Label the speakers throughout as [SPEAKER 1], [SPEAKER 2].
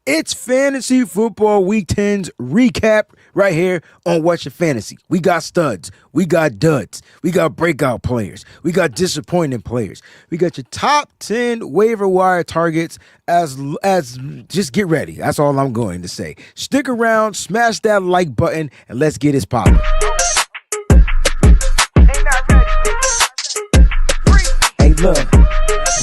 [SPEAKER 1] It's Fantasy Football Week 10's recap right here on What's Your Fantasy. We got studs. We got duds. We got breakout players. We got disappointing players. We got your top 10 waiver wire targets as just get ready. That's all I'm going to say. Stick around, smash that like button, and let's get it popping. Hey, look.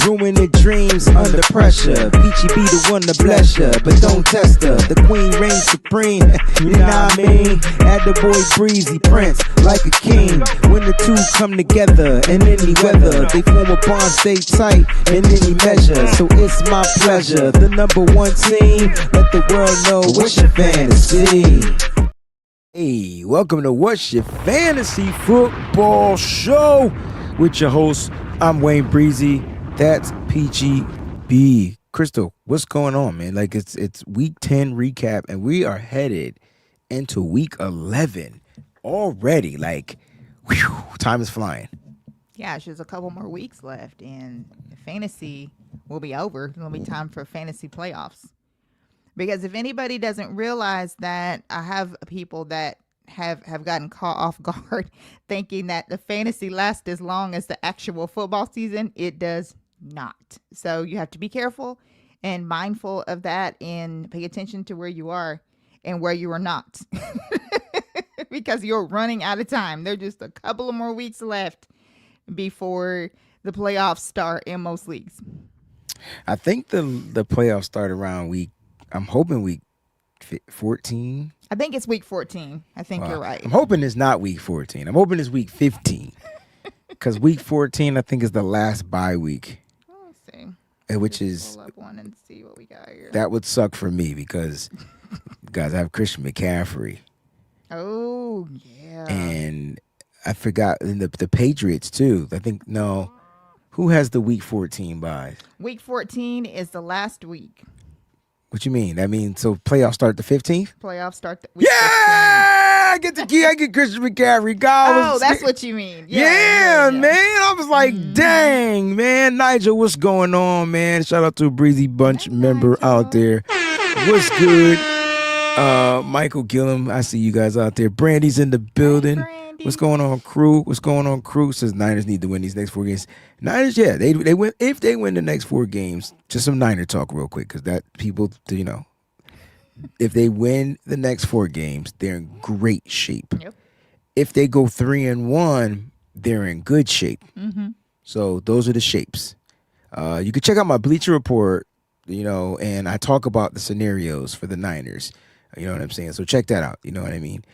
[SPEAKER 1] Ruining dreams under pressure. Peachy be the one to bless ya, but don't test her. The queen reigns supreme, you know what I mean? Add the boy Breezie Prince like a king. When the two come together in any weather, they form a bond, stay tight in any measure. So it's my pleasure, the number one team. Let the world know what's your fantasy. Hey, welcome to What's Your Fantasy Football Show with your host. I'm Wayne Breezie. That's PGB. Crystal, what's going on, man? Like it's week 10 recap, and we are headed into week 11 already. Like, whew, time is flying.
[SPEAKER 2] Yeah, there's a couple more weeks left, and fantasy will be over. It'll be time for fantasy playoffs. Because if anybody doesn't realize that, I have people that have gotten caught off guard thinking that the fantasy lasts as long as the actual football season. It does not. So you have to be careful and mindful of that and pay attention to where you are and where you are not. Because you're running out of time. There's just a couple of more weeks left before the playoffs start in most leagues.
[SPEAKER 1] I think the playoffs start around week 14.
[SPEAKER 2] I think it's week 14. I think you're right.
[SPEAKER 1] I'm hoping it's not week 14. I'm hoping it's week 15. Because week 14, I think, is the last bye week.
[SPEAKER 2] Let's see.
[SPEAKER 1] Which is,
[SPEAKER 2] pull up one and see what we got here.
[SPEAKER 1] That would suck for me because, guys, I have Christian McCaffrey.
[SPEAKER 2] Oh, yeah.
[SPEAKER 1] And I forgot the Patriots, too. I think, no. Who has the week 14 bye?
[SPEAKER 2] Week 14 is the last week.
[SPEAKER 1] What you mean? That means so playoffs start the 15th?
[SPEAKER 2] Playoffs start the week 15.
[SPEAKER 1] I get the key. I get Christian McCaffrey. God,
[SPEAKER 2] that's what you mean.
[SPEAKER 1] Yeah, man. I was like, dang, man. Nigel, what's going on, man? Shout out to a Breezy Bunch member out there. What's good? Michael Gillum, I see you guys out there. Brandy's in the building.
[SPEAKER 2] Hey,
[SPEAKER 1] what's going on, crew? What's going on, crew? Says Niners need to win these next 4 games. Niners, yeah, they win. If they win the next 4 games, just some Niner talk real quick, because that people, if they win the next 4 games, they're in great shape.
[SPEAKER 2] Yep.
[SPEAKER 1] If they go 3-1, they're in good shape.
[SPEAKER 2] Mm-hmm.
[SPEAKER 1] So those are the shapes. You can check out my Bleacher Report, and I talk about the scenarios for the Niners. You know what I'm saying? So check that out. You know what I mean?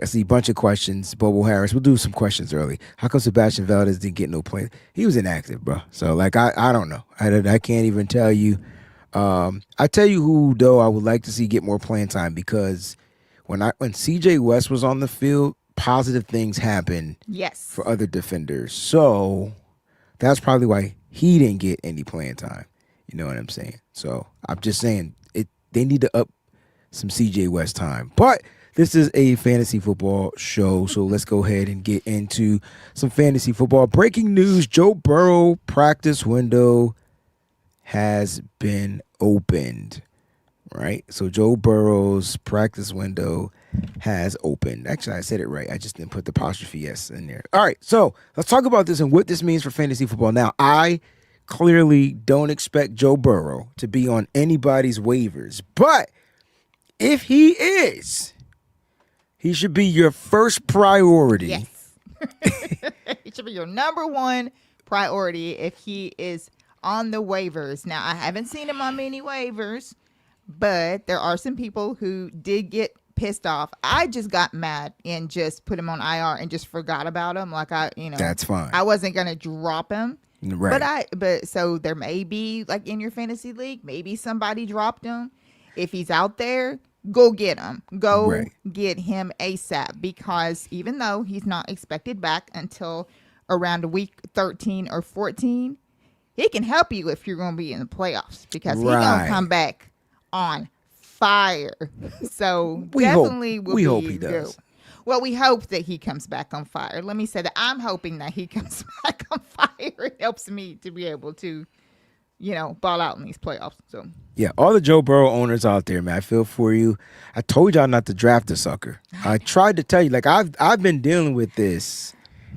[SPEAKER 1] I see a bunch of questions. Bobo Harris, we'll do some questions early. How come Sebastian Valdez didn't get no play? He was inactive, bro. So, like, I don't know. I can't even tell you. I tell you who, though, I would like to see get more playing time, because when CJ West was on the field, positive things happened for other defenders. So that's probably why he didn't get any playing time. You know what I'm saying? So I'm just saying they need to up some CJ West time. But this is a fantasy football show, so let's go ahead and get into some fantasy football. Breaking news, Joe Burrow practice window has been opened, right? So Joe Burrow's practice window has opened. Actually, I said it right. I just didn't put the apostrophe S in there. All right, so let's talk about this and what this means for fantasy football. Now, I clearly don't expect Joe Burrow to be on anybody's waivers, but if he is, he should be your first priority.
[SPEAKER 2] Yes. He should be your number one priority if he is on the waivers. Now, I haven't seen him on many waivers, but there are some people who did get pissed off. I just got mad and just put him on IR and just forgot about him. Like,
[SPEAKER 1] that's fine.
[SPEAKER 2] I wasn't going to drop him.
[SPEAKER 1] Right.
[SPEAKER 2] But so there may be, like, in your fantasy league, maybe somebody dropped him. If he's out there, go get him. Get him ASAP, because even though he's not expected back until around week 13 or 14, he can help you if you're going to be in the playoffs, because he's going to come back on fire. So we hope he does. Well, we hope that he comes back on fire. Let me say that I'm hoping that he comes back on fire. It helps me to be able to ball out in these playoffs. So
[SPEAKER 1] Yeah, all the Joe Burrow owners out there, man, I feel for you. I told y'all not to draft the sucker.
[SPEAKER 2] I
[SPEAKER 1] I
[SPEAKER 2] know.
[SPEAKER 1] tried to tell you, like I've been dealing with this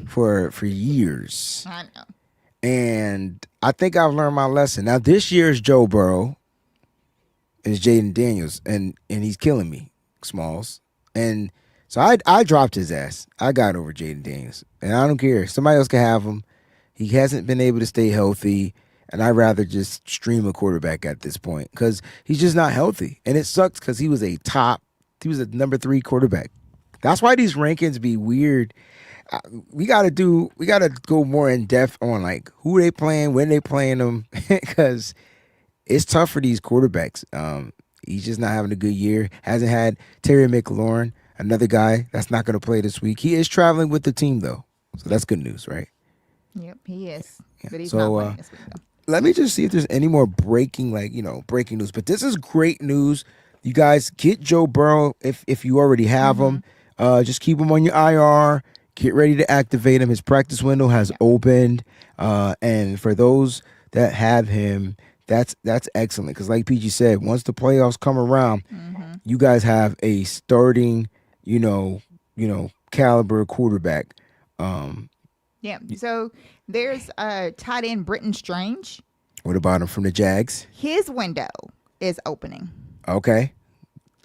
[SPEAKER 1] for years,
[SPEAKER 2] I know.
[SPEAKER 1] and I think I've learned my lesson. Now this year's Joe Burrow is Jaden Daniels, and he's killing me, Smalls, and so I dropped his ass. I got over Jaden Daniels, and I don't care. Somebody else can have him. He hasn't been able to stay healthy, and I'd rather just stream a quarterback at this point because he's just not healthy, and it sucks because he was a number 3 quarterback. That's why these rankings be weird. We gotta go more in depth on like who they playing, when they playing them, because it's tough for these quarterbacks. He's just not having a good year. Hasn't had Terry McLaurin, another guy that's not going to play this week. He is traveling with the team though, so that's good news, right?
[SPEAKER 2] Yep, he is,
[SPEAKER 1] Yeah.
[SPEAKER 2] but he's not
[SPEAKER 1] So
[SPEAKER 2] playing this week though.
[SPEAKER 1] let me just see if there's any more breaking, like breaking news. But this is great news. You guys get Joe Burrow if you already have him. Just keep him on your IR. Get ready to activate him. His practice window has opened, and for those that have him, that's excellent. Because like PG said, once the playoffs come around, you guys have a starting, caliber quarterback.
[SPEAKER 2] Yeah. So there's tight end Britton Strange.
[SPEAKER 1] What about him from the Jags?
[SPEAKER 2] His window is opening.
[SPEAKER 1] Okay,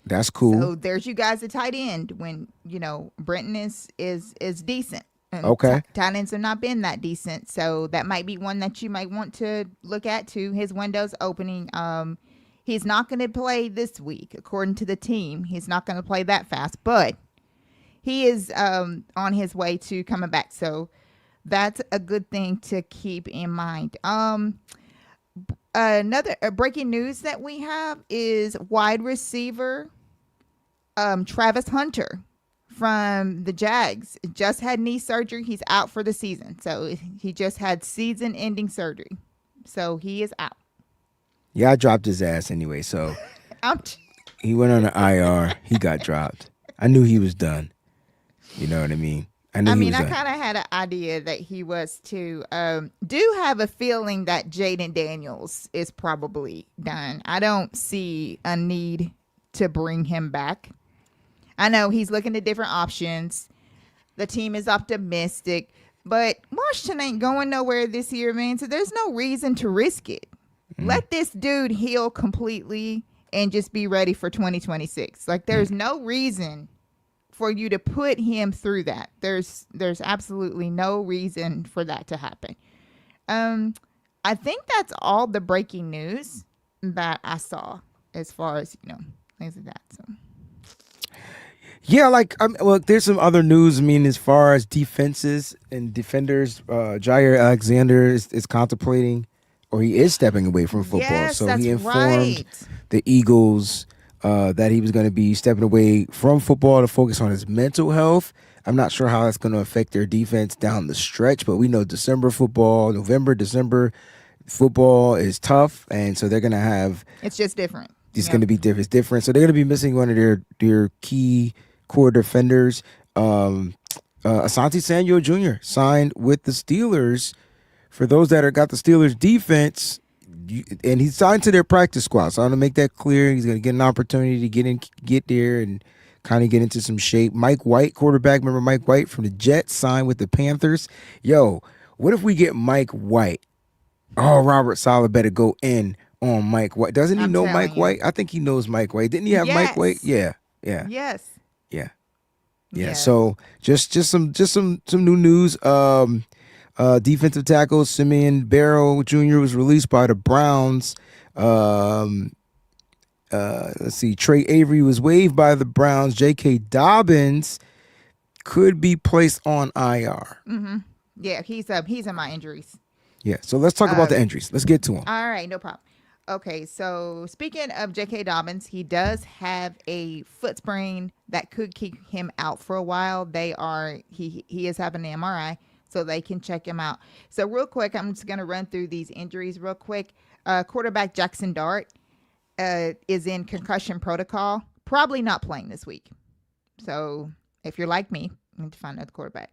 [SPEAKER 1] that's cool.
[SPEAKER 2] So there's you guys at tight end when Britton is decent. And
[SPEAKER 1] Okay.
[SPEAKER 2] tight ends have not been that decent, so that might be one that you might want to look at too. His window's opening. He's not going to play this week, according to the team. He's not going to play that fast, but he is on his way to coming back. So that's a good thing to keep in mind. Another breaking news that we have is wide receiver Travis Hunter from the Jags just had knee surgery. He's out for the season. So he just had season-ending surgery. So he is out.
[SPEAKER 1] Yeah, I dropped his ass anyway. So he went on an IR. He got dropped. I knew he was done. You know what I mean? I
[SPEAKER 2] kind of had an idea that he was too. Do have a feeling that Jaden Daniels is probably done. I don't see a need to bring him back. I know he's looking at different options. The team is optimistic, but Washington ain't going nowhere this year, man. So there's no reason to risk it. Let this dude heal completely and just be ready for 2026. Like there's no reason for you to put him through that. There's absolutely no reason for that to happen. I think that's all the breaking news that I saw as far as things like that. So.
[SPEAKER 1] Yeah, there's some other news. I mean, as far as defenses and defenders, Jair Alexander is contemplating, or he is stepping away from football.
[SPEAKER 2] Yes,
[SPEAKER 1] So
[SPEAKER 2] that's
[SPEAKER 1] he informed
[SPEAKER 2] right.
[SPEAKER 1] the Eagles that he was going to be stepping away from football to focus on his mental health. I'm not sure how that's going to affect their defense down the stretch, but we know November, December football is tough, and so they're going to have.
[SPEAKER 2] It's just different.
[SPEAKER 1] It's going to be different. It's different. So they're going to be missing one of their key core defenders. Asante Samuel Jr. signed with the Steelers. For those that got the Steelers defense, and he signed to their practice squad. So I want to make that clear. He's going to get an opportunity to get there and kind of get into some shape. Mike White, quarterback. Remember Mike White from the Jets, signed with the Panthers. Yo, what if we get Mike White? Oh, Robert Saleh better go in on Mike White. Doesn't he know Mike White? I think he knows Mike White. Didn't he have Mike White? Yeah.
[SPEAKER 2] Yes.
[SPEAKER 1] Yeah.
[SPEAKER 2] Yes.
[SPEAKER 1] So just some new news. Defensive tackle Simeon Barrow Jr. was released by the Browns. Let's see. Trey Avery was waived by the Browns. J.K. Dobbins could be placed on IR.
[SPEAKER 2] Mm-hmm. Yeah, he's in my injuries.
[SPEAKER 1] Yeah. So let's talk about the injuries. Let's get to them.
[SPEAKER 2] All right, no problem. Okay, so speaking of J.K. Dobbins, he does have a foot sprain that could keep him out for a while. He is having an MRI, so they can check him out. So real quick, I'm just going to run through these injuries real quick. Quarterback Jackson Dart is in concussion protocol, probably not playing this week. So if you're like me, you need to find another quarterback.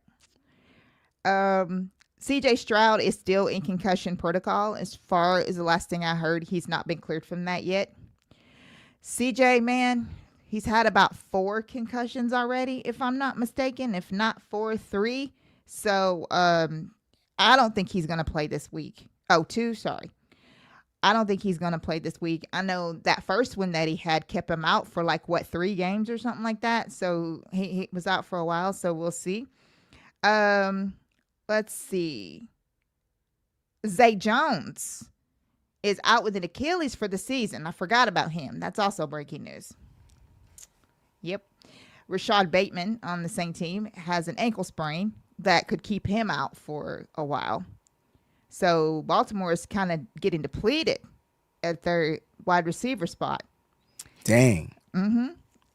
[SPEAKER 2] CJ Stroud is still in concussion protocol. As far as the last thing I heard, he's not been cleared from that yet. CJ, man, he's had about 4 concussions already, if I'm not mistaken. If not 4, 3. So I don't think he's going to play this week. Oh, 2, sorry. I don't think he's going to play this week. I know that first one that he had kept him out for 3 games or something like that. So he was out for a while. So we'll see. Let's see. Zay Jones is out with an Achilles for the season. I forgot about him. That's also breaking news. Yep. Rashad Bateman on the same team has an ankle sprain that could keep him out for a while. So Baltimore is kind of getting depleted at their wide receiver spot.
[SPEAKER 1] Dang.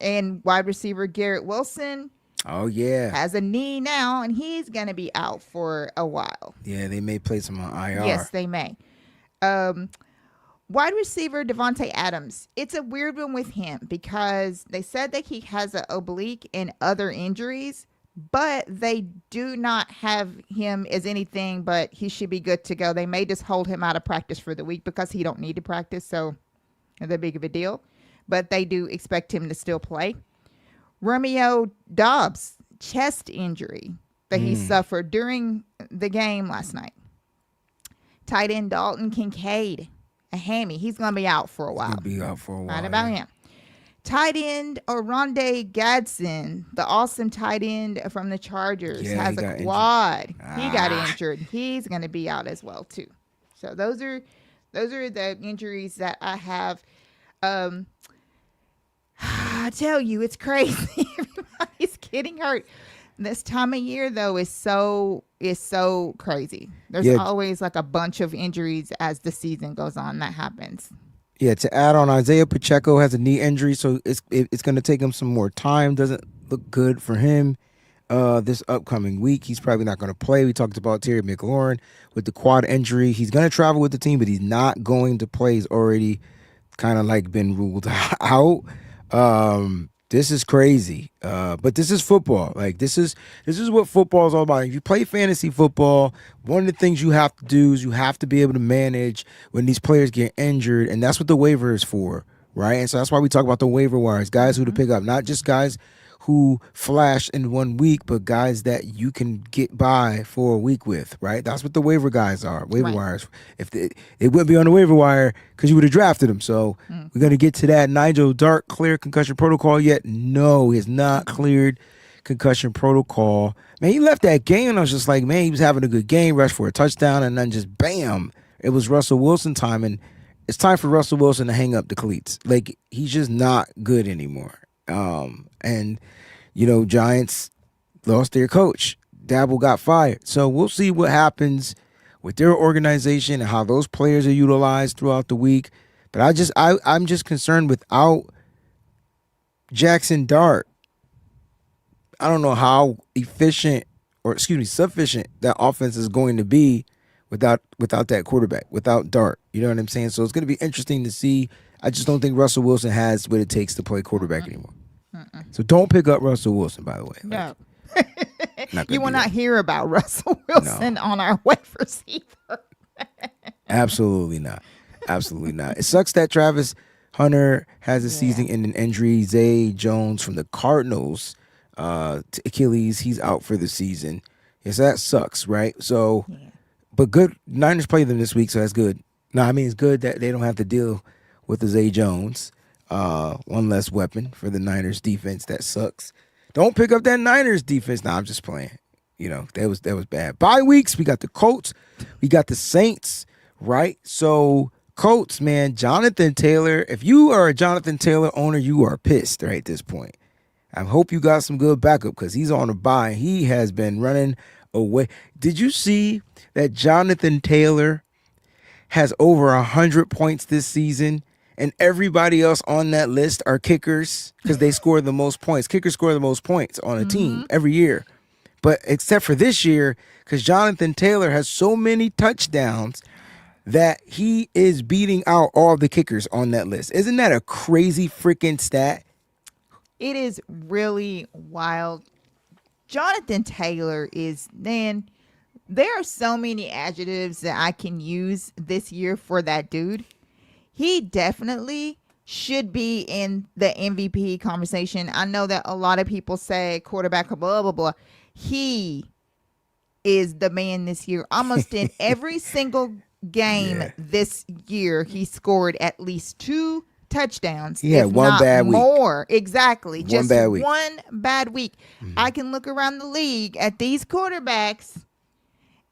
[SPEAKER 2] And wide receiver Garrett Wilson.
[SPEAKER 1] Oh, yeah.
[SPEAKER 2] Has a knee now, and he's going to be out for a while.
[SPEAKER 1] Yeah, they may place him on IR.
[SPEAKER 2] Yes, they may. Wide receiver Devontae Adams. It's a weird one with him because they said that he has an oblique and other injuries, but they do not have him as anything but he should be good to go. They may just hold him out of practice for the week because he don't need to practice, so not that big of a deal. But they do expect him to still play. Romeo Dobbs, chest injury that he suffered during the game last night. Tight end Dalton Kincaid, a hammy. He's going to be out for a while.
[SPEAKER 1] He'll be out for a while.
[SPEAKER 2] Right about him. Tight end Oronde Gadsden, the awesome tight end from the Chargers, has a quad. He got injured. He's going to be out as well too. So those are the injuries that I have. I tell you, it's crazy. Everybody's getting hurt. This time of year, though, is so crazy. There's always a bunch of injuries as the season goes on. That happens.
[SPEAKER 1] Yeah, to add on, Isaiah Pacheco has a knee injury, so it's going to take him some more time. Doesn't look good for him this upcoming week. He's probably not going to play. We talked about Terry McLaurin with the quad injury. He's going to travel with the team, but he's not going to play. He's already kind of been ruled out. This is crazy. But this is football. This is what football is all about. If you play fantasy football, one of the things you have to do is you have to be able to manage when these players get injured, and that's what the waiver is for, right? And so that's why we talk about the waiver wires, guys who to pick up, not just guys who flash in 1 week, but guys that you can get by for a week with, right? That's what the waiver guys are, waiver wires. If they wouldn't be on the waiver wire because you would have drafted them. So we're going to get to that. Nigel Dark clear concussion protocol yet? No, he has not cleared concussion protocol. Man, he left that game, and I was just like, man, he was having a good game, rushed for a touchdown, and then just bam, it was Russell Wilson time, and it's time for Russell Wilson to hang up the cleats. He's just not good anymore. And Giants lost their coach. Dabble got fired. So we'll see what happens with their organization and how those players are utilized throughout the week. But I'm just concerned without Jackson Dart. I don't know how sufficient that offense is going to be without that quarterback, without Dart. You know what I'm saying? So it's going to be interesting to see. I just don't think Russell Wilson has what it takes to play quarterback anymore. So don't pick up Russell Wilson, by the way.
[SPEAKER 2] No. You will not hear about Russell Wilson on our waivers either.
[SPEAKER 1] Absolutely not. Absolutely not. It sucks that Travis Hunter has a season-ending injury. Zay Jones from the Cardinals to Achilles, he's out for the season. Yes, that sucks, right? So, but good. Niners play them this week, so that's good. No, I mean, it's good that they don't have to deal with the Zay Jones. One less weapon for the Niners defense. That sucks. Don't pick up that Niners defense. Nah, I'm just playing. That was bad. Bye weeks. We got the Colts. We got the Saints, right? So Colts, man, Jonathan Taylor. If you are a Jonathan Taylor owner, you are pissed right at this point. I hope you got some good backup because he's on a bye. He has been running away. Did you see that Jonathan Taylor has over 100 points this season? And everybody else on that list are kickers because they score the most points. Kickers score the most points on a team every year. But except for this year, because Jonathan Taylor has so many touchdowns that he is beating out all the kickers on that list. Isn't that a crazy freaking stat?
[SPEAKER 2] It is really wild. Jonathan Taylor is, man, There are so many adjectives that I can use this year for that dude. He definitely should be in the MVP conversation. I know that a lot of people say quarterback, blah, blah, blah. He is the man this year. Almost in every single game
[SPEAKER 1] Yeah.
[SPEAKER 2] this year, he scored at least 2 touchdowns,
[SPEAKER 1] He had
[SPEAKER 2] if
[SPEAKER 1] one
[SPEAKER 2] not
[SPEAKER 1] bad week.
[SPEAKER 2] more. Exactly.
[SPEAKER 1] One
[SPEAKER 2] Just
[SPEAKER 1] bad week.
[SPEAKER 2] one bad week. I can look around the league at these quarterbacks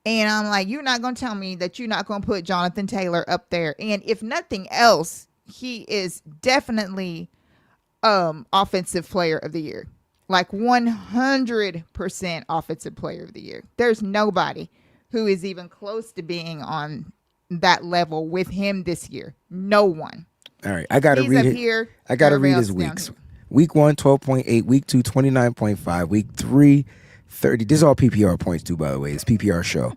[SPEAKER 2] and I'm like, you're not going to tell me that you're not going to put Jonathan Taylor up there. And if nothing else, he is definitely offensive player of the year. Like 100% offensive player of the year. There's nobody who is even close to being on that level with him this year. No one.
[SPEAKER 1] All right, I gotta
[SPEAKER 2] He's
[SPEAKER 1] read
[SPEAKER 2] up
[SPEAKER 1] it.
[SPEAKER 2] here.
[SPEAKER 1] I gotta
[SPEAKER 2] Everybody
[SPEAKER 1] read
[SPEAKER 2] else
[SPEAKER 1] his
[SPEAKER 2] down
[SPEAKER 1] weeks.
[SPEAKER 2] here.
[SPEAKER 1] Week 1, 12.8. Week 2, 29.5. Week 3, 30. This is all PPR points too, by the way. It's PPR show.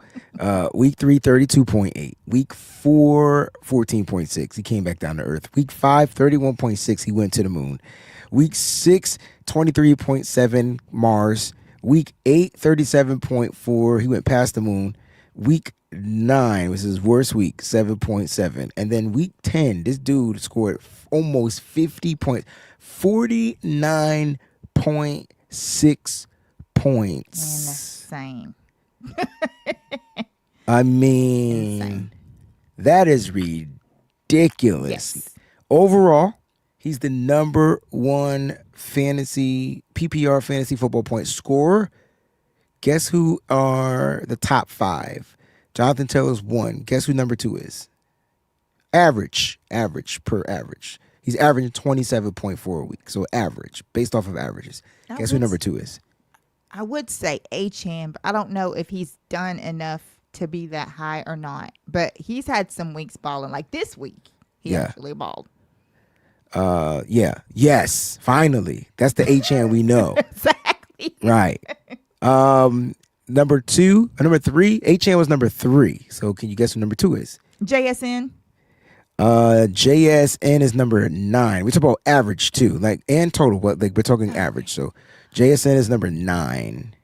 [SPEAKER 1] Week 3, 32.8. Week 4, 14.6. He came back down to earth. Week 5, 31.6. He went to the moon. Week 6, 23.7 Mars. Week 8, 37.4. He went past the moon. Week 9 was his worst week, 7.7. And then week 10, this dude scored almost 50 points, 49.6 points.
[SPEAKER 2] Insane.
[SPEAKER 1] I mean,
[SPEAKER 2] Insane.
[SPEAKER 1] that is ridiculous.
[SPEAKER 2] Yes.
[SPEAKER 1] Overall, he's the number 1 fantasy PPR fantasy football point scorer. Guess who are the top 5? Jonathan Taylor's 1. Guess who number 2 is? Average per average. He's averaging 27.4 a week. So average, based off of averages. Guess who number 2 is?
[SPEAKER 2] I would say Achane, but I don't know if he's done enough to be that high or not. But he's had some weeks balling. Like this week, he actually balled.
[SPEAKER 1] Yeah. Yes. Finally. That's the H-hand we know.
[SPEAKER 2] Exactly.
[SPEAKER 1] Right. Number 3. H-hand was number 3. So can you guess who number 2 is?
[SPEAKER 2] JSN.
[SPEAKER 1] JSN is number 9. We talk about average too, like and total. What like we're talking average. So JSN is number 9.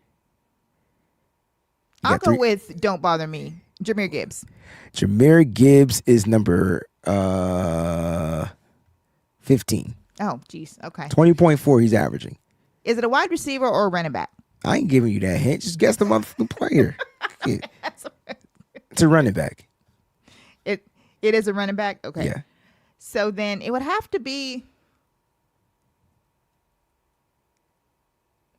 [SPEAKER 2] I'll go with Don't Bother Me. Jahmyr Gibbs.
[SPEAKER 1] Jahmyr Gibbs is number 15.
[SPEAKER 2] Oh, geez. Okay.
[SPEAKER 1] 20.4 he's averaging.
[SPEAKER 2] Is it a wide receiver or a running back?
[SPEAKER 1] I ain't giving you that hint. Just guess the motherfucking player. It's a running back.
[SPEAKER 2] It is a running back? Okay.
[SPEAKER 1] Yeah.
[SPEAKER 2] So then it would have to be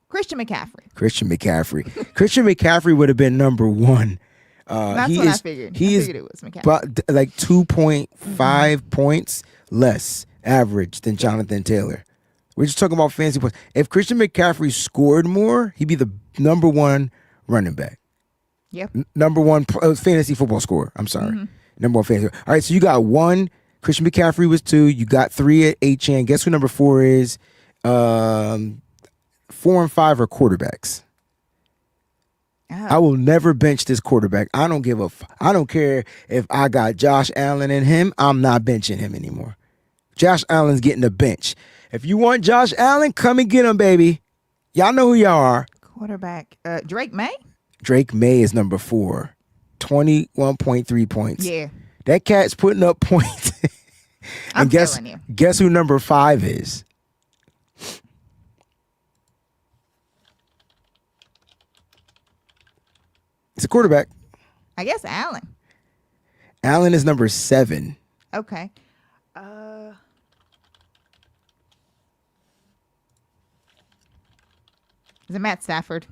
[SPEAKER 2] Christian McCaffrey.
[SPEAKER 1] Christian McCaffrey would have been number 1.
[SPEAKER 2] That's what I figured. I figured it was McCaffrey.
[SPEAKER 1] But like 2.5 points less average than Jonathan Taylor. We're just talking about fantasy points. If Christian McCaffrey scored more, he'd be the number 1 running back.
[SPEAKER 2] Yep.
[SPEAKER 1] Number 1 fantasy football scorer. I'm sorry. Number 1 fantasy. All right, so you got 1. Christian McCaffrey was 2. You got 3 at HN. Guess who number 4 is? 4 and 5 are quarterbacks.
[SPEAKER 2] Oh.
[SPEAKER 1] I will never bench this quarterback. I don't give a I don't care if I got Josh Allen and him. I'm not benching him anymore. Josh Allen's getting the bench. If you want Josh Allen, come and get him, baby. Y'all know who y'all are.
[SPEAKER 2] Quarterback. Drake May?
[SPEAKER 1] Drake May is number 4. 21.3 points.
[SPEAKER 2] Yeah.
[SPEAKER 1] That cat's putting up points.
[SPEAKER 2] I'm telling you.
[SPEAKER 1] Guess who number 5 is? It's a quarterback.
[SPEAKER 2] I guess Allen.
[SPEAKER 1] Allen is number 7.
[SPEAKER 2] Okay. Is it Matt Stafford?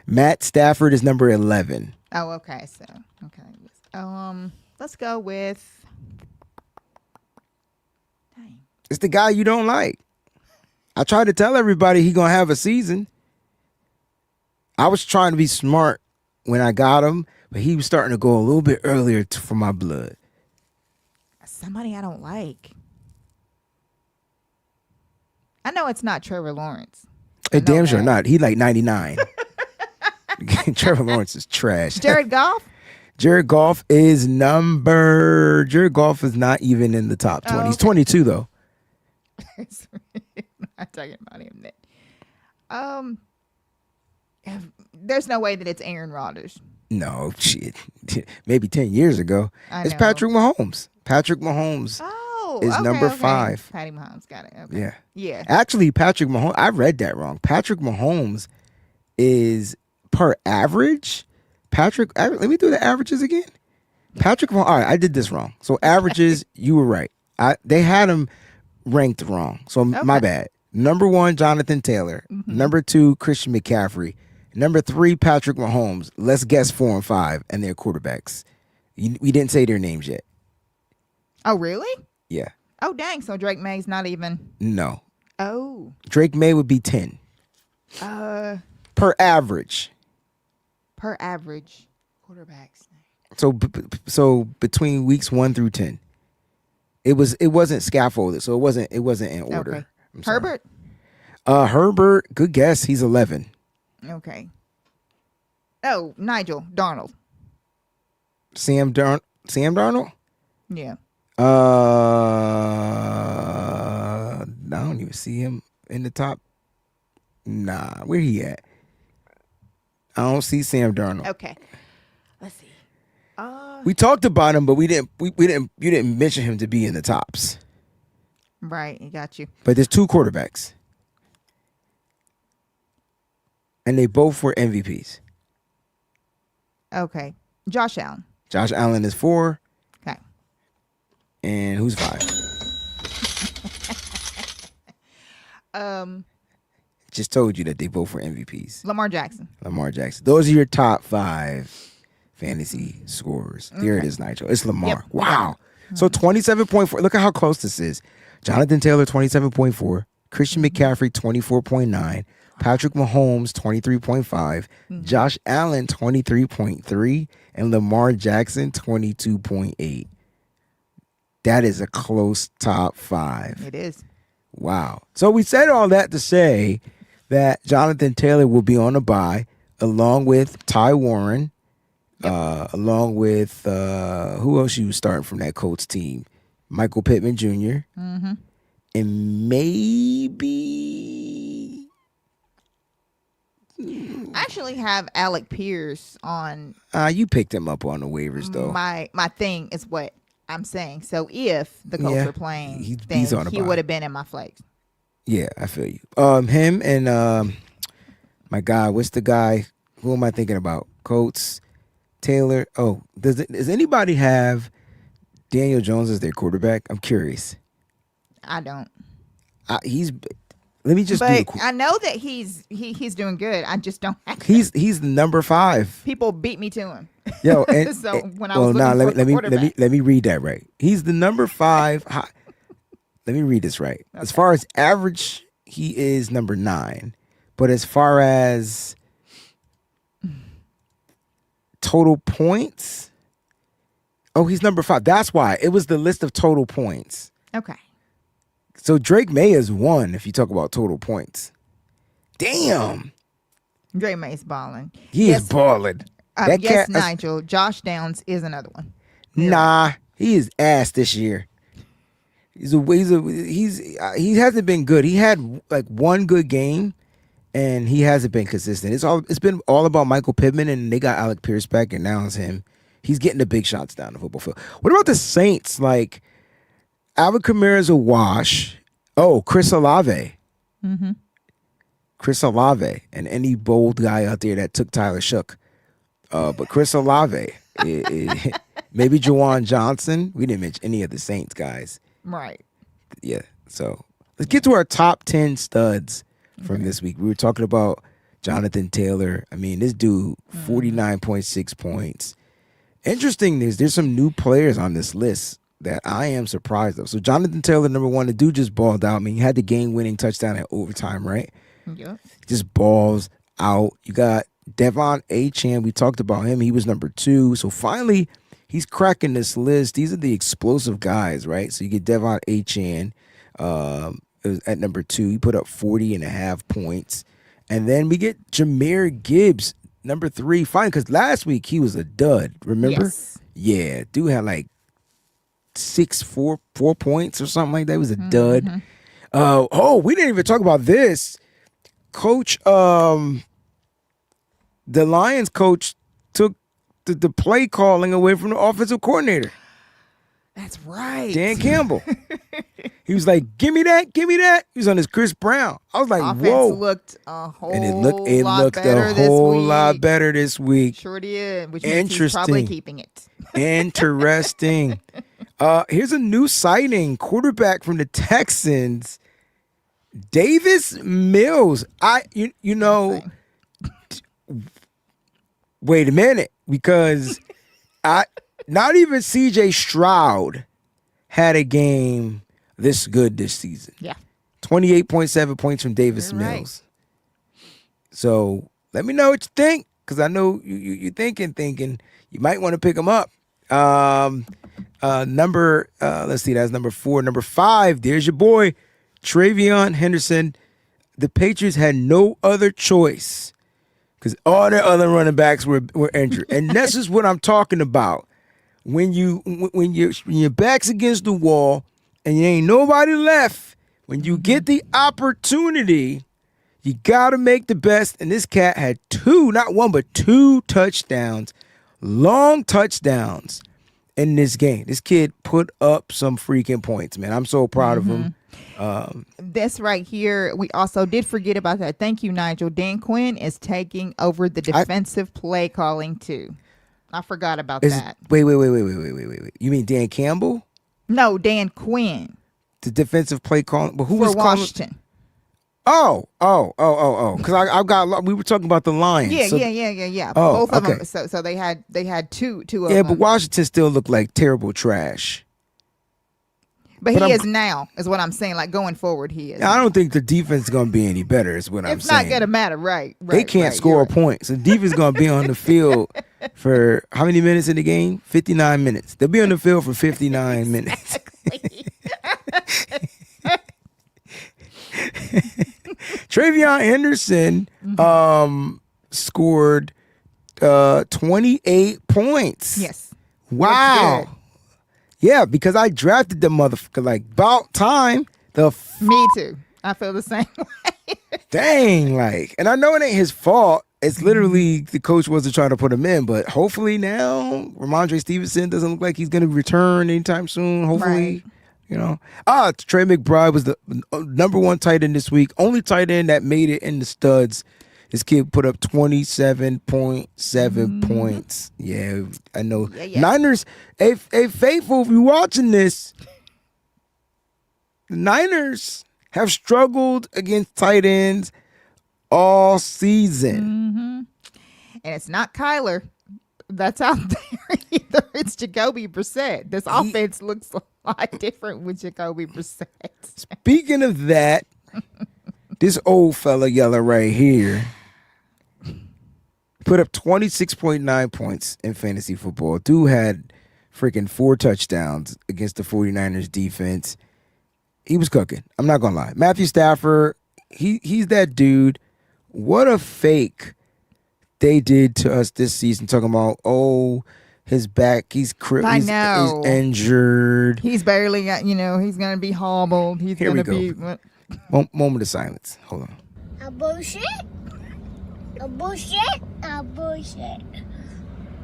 [SPEAKER 1] Matt Stafford is number 11.
[SPEAKER 2] Oh, okay. So, okay. Let's go with. Dang.
[SPEAKER 1] It's the guy you don't like. I tried to tell everybody he gonna have a season. I was trying to be smart when I got him, but he was starting to go a little bit earlier for my blood.
[SPEAKER 2] Somebody I don't like. I know it's not Trevor Lawrence.
[SPEAKER 1] Hey, damn sure not. He like 99. Trevor Lawrence is trash.
[SPEAKER 2] Jared Goff?
[SPEAKER 1] Jared Goff is not even in the top 20. He's 22 though.
[SPEAKER 2] I'm not talking about him then. There's no way that it's Aaron Rodgers.
[SPEAKER 1] No, shit. Maybe 10 years ago.
[SPEAKER 2] I
[SPEAKER 1] It's
[SPEAKER 2] know.
[SPEAKER 1] Patrick Mahomes. Patrick Mahomes
[SPEAKER 2] Oh,
[SPEAKER 1] is
[SPEAKER 2] okay,
[SPEAKER 1] number
[SPEAKER 2] okay.
[SPEAKER 1] 5.
[SPEAKER 2] Patty Mahomes got it. Okay.
[SPEAKER 1] Yeah.
[SPEAKER 2] Yeah.
[SPEAKER 1] Actually, Patrick Mahomes, I read that wrong. Patrick Mahomes is per average. Let me do the averages again. Patrick Mahomes, all right, I did this wrong. So averages, you were right. They had him ranked wrong. So my
[SPEAKER 2] Okay.
[SPEAKER 1] bad. Number 1, Jonathan Taylor. Number 2, Christian McCaffrey. Number 3, Patrick Mahomes. Let's guess 4 and 5 and their quarterbacks. We didn't say their names yet.
[SPEAKER 2] Oh, really?
[SPEAKER 1] Yeah.
[SPEAKER 2] Oh, dang. So Drake May's not even.
[SPEAKER 1] No.
[SPEAKER 2] Oh.
[SPEAKER 1] Drake May would be 10 per average.
[SPEAKER 2] Per average quarterbacks.
[SPEAKER 1] So between weeks 1 through 10, it wasn't scaffolded, so it wasn't in order.
[SPEAKER 2] Okay.
[SPEAKER 1] I'm sorry.
[SPEAKER 2] Herbert.
[SPEAKER 1] Herbert, good guess. He's 11.
[SPEAKER 2] Okay. Oh, Nigel Darnold.
[SPEAKER 1] Sam Darnold.
[SPEAKER 2] Yeah.
[SPEAKER 1] I don't even see him in the top. Nah, where he at? I don't see Sam Darnold.
[SPEAKER 2] Okay. Let's see.
[SPEAKER 1] We talked about him, but we didn't. You didn't mention him to be in the tops.
[SPEAKER 2] Right. He got you.
[SPEAKER 1] But there's 2 quarterbacks, and they both were MVPs.
[SPEAKER 2] Okay. Josh Allen.
[SPEAKER 1] Josh Allen is 4,
[SPEAKER 2] Okay.
[SPEAKER 1] and who's 5? Just told you that they both were MVPs.
[SPEAKER 2] Lamar Jackson.
[SPEAKER 1] Lamar Jackson. Those are your top 5 fantasy scorers. There it is, Nigel. It's Lamar.
[SPEAKER 2] Yep.
[SPEAKER 1] Wow. So 27.4. Look at how close this is. Jonathan Taylor, 27.4. Christian McCaffrey, 24.9. Patrick Mahomes, 23.5. Josh Allen, 23.3. And Lamar Jackson, 22.8. That is a close top 5.
[SPEAKER 2] It is.
[SPEAKER 1] Wow. So we said all that to say that Jonathan Taylor will be on a bye along with Ty Warren, along with who else you was starting from that Colts team? Michael Pittman Jr. And maybe
[SPEAKER 2] I actually have Alec Pierce on
[SPEAKER 1] you picked him up on the waivers though.
[SPEAKER 2] my thing is what I'm saying. So if the Colts were playing,
[SPEAKER 1] he's on a
[SPEAKER 2] he
[SPEAKER 1] bye.
[SPEAKER 2] would have been in my flex.
[SPEAKER 1] Yeah, I feel you. Him and my guy, what's the guy? Who am I thinking about? Colts, Taylor. Oh, does anybody have Daniel Jones as their quarterback? I'm curious.
[SPEAKER 2] I don't.
[SPEAKER 1] Let me just
[SPEAKER 2] But I know that he's doing good. I just don't have him.
[SPEAKER 1] He's the number 5.
[SPEAKER 2] People beat me to him.
[SPEAKER 1] Yo, and
[SPEAKER 2] so when I was looking for
[SPEAKER 1] let
[SPEAKER 2] quarterback.
[SPEAKER 1] me read that right. He's the number 5. Let me read this right. Okay. As far as average, he is number 9. But as far as total points, he's number 5. That's why it was the list of total points.
[SPEAKER 2] Okay.
[SPEAKER 1] So Drake May is 1 if you talk about total points. Damn.
[SPEAKER 2] Drake May's balling.
[SPEAKER 1] He is balling.
[SPEAKER 2] Yes, Nigel. Josh Downs is another one.
[SPEAKER 1] Nah, he is ass this year. He hasn't been good. He had like one good game, and he hasn't been consistent. It's been all about Michael Pittman, and they got Alec Pierce back, and now it's him. He's getting the big shots down the football field. What about the Saints? Like, Alvin Kamara's a wash. Oh, Chris Olave. Chris Olave, and any bold guy out there that took Tyler Shook. But Chris Olave, maybe Juwan Johnson. We didn't mention any of the Saints guys.
[SPEAKER 2] Right.
[SPEAKER 1] Yeah. So let's get to our top 10 studs from this week. We were talking about Jonathan Taylor. I mean, this dude, 49.6 points. Interesting is there's some new players on this list that I am surprised of. So Jonathan Taylor, number 1, the dude just balled out. I mean, he had the game-winning touchdown at overtime, right?
[SPEAKER 2] Yeah.
[SPEAKER 1] Just balls out. You got Devon Achane. We talked about him. He was number 2. So finally, he's cracking this list. These are the explosive guys, right? So you get Devon Achane at number 2. He put up 40.5 points. And then we get Jahmyr Gibbs, number 3. Fine, because last week he was a dud, remember?
[SPEAKER 2] Yes.
[SPEAKER 1] Yeah, dude had like 4 points or something like that. It was a dud. We didn't even talk about this. Coach, the Lions coach took the play calling away from the offensive coordinator,
[SPEAKER 2] That's right.
[SPEAKER 1] Dan Campbell. He was like, give me that. He was on his Chris Brown. I was like,
[SPEAKER 2] Offense
[SPEAKER 1] whoa.
[SPEAKER 2] looked a whole
[SPEAKER 1] And it
[SPEAKER 2] lot
[SPEAKER 1] looked
[SPEAKER 2] better
[SPEAKER 1] a
[SPEAKER 2] this
[SPEAKER 1] whole
[SPEAKER 2] week.
[SPEAKER 1] lot better this week.
[SPEAKER 2] Sure did, which means he's probably keeping it.
[SPEAKER 1] Interesting. Here's a new sighting. Quarterback from the Texans, Davis Mills. You know, wait a minute, because not even CJ Stroud had a game this good this season.
[SPEAKER 2] Yeah.
[SPEAKER 1] 28.7 points from Davis
[SPEAKER 2] You're right.
[SPEAKER 1] Mills. So let me know what you think, because I know you're thinking you might want to pick him up. Let's see, that's number 4. Number 5, there's your boy, Travion Henderson. The Patriots had no other choice because all their other running backs were injured. And this is what I'm talking about. When your back's against the wall and you ain't nobody left, when you get the opportunity, you got to make the best. And this cat had 2, not 1, but 2 touchdowns, long touchdowns in this game. This kid put up some freaking points, man. I'm so proud of him.
[SPEAKER 2] This right here, we also did forget about that. Thank you, Nigel. Dan Quinn is taking over the defensive play calling too. I forgot about that.
[SPEAKER 1] Wait. You mean Dan Campbell?
[SPEAKER 2] No, Dan Quinn.
[SPEAKER 1] The defensive play calling? But who
[SPEAKER 2] for
[SPEAKER 1] was calling?
[SPEAKER 2] Washington.
[SPEAKER 1] Oh. Because we were talking about the Lions.
[SPEAKER 2] Yeah.
[SPEAKER 1] Oh,
[SPEAKER 2] Both of
[SPEAKER 1] okay.
[SPEAKER 2] them. So they had two of them.
[SPEAKER 1] Yeah, but Washington still looked like terrible trash.
[SPEAKER 2] But he is now, is what I'm saying. Like going forward, he is.
[SPEAKER 1] I don't think the defense is going to be any better, is what I'm saying.
[SPEAKER 2] It's not going to matter, right?
[SPEAKER 1] They can't score a point. So the defense is going to be on the field for how many minutes in the game? 59 minutes. They'll be on the field for 59 minutes. Travion Henderson scored 28 points.
[SPEAKER 2] Yes.
[SPEAKER 1] Wow. Yeah, because I drafted the motherfucker like about time.
[SPEAKER 2] Me too. I feel the same way.
[SPEAKER 1] Dang, like, and I know it ain't his fault. It's literally the coach wasn't trying to put him in, but hopefully now Ramondre Stevenson doesn't look like he's going to return anytime soon. Hopefully, you know. Trey McBride was the number 1 tight end this week. Only tight end that made it in the studs. This kid put up 27.7 points. Yeah, I know. Yeah. Niners, hey, Faithful, if you're watching this, the Niners have struggled against tight ends all season.
[SPEAKER 2] And it's not Kyler that's out there either. It's Jacoby Brissett. This offense looks a lot different with Jacoby Brissett.
[SPEAKER 1] Speaking of that, this old fella yellow right here put up 26.9 points in fantasy football. Dude had freaking 4 touchdowns against the 49ers defense. He was cooking. I'm not going to lie. Matthew Stafford, he's that dude. What a fake they did to us this season, talking about, his back, he's injured.
[SPEAKER 2] He's barely got, he's going to be hobbled. He's going to be...
[SPEAKER 1] Moment of silence. Hold on.
[SPEAKER 3] A bullshit. A bullshit. A bullshit.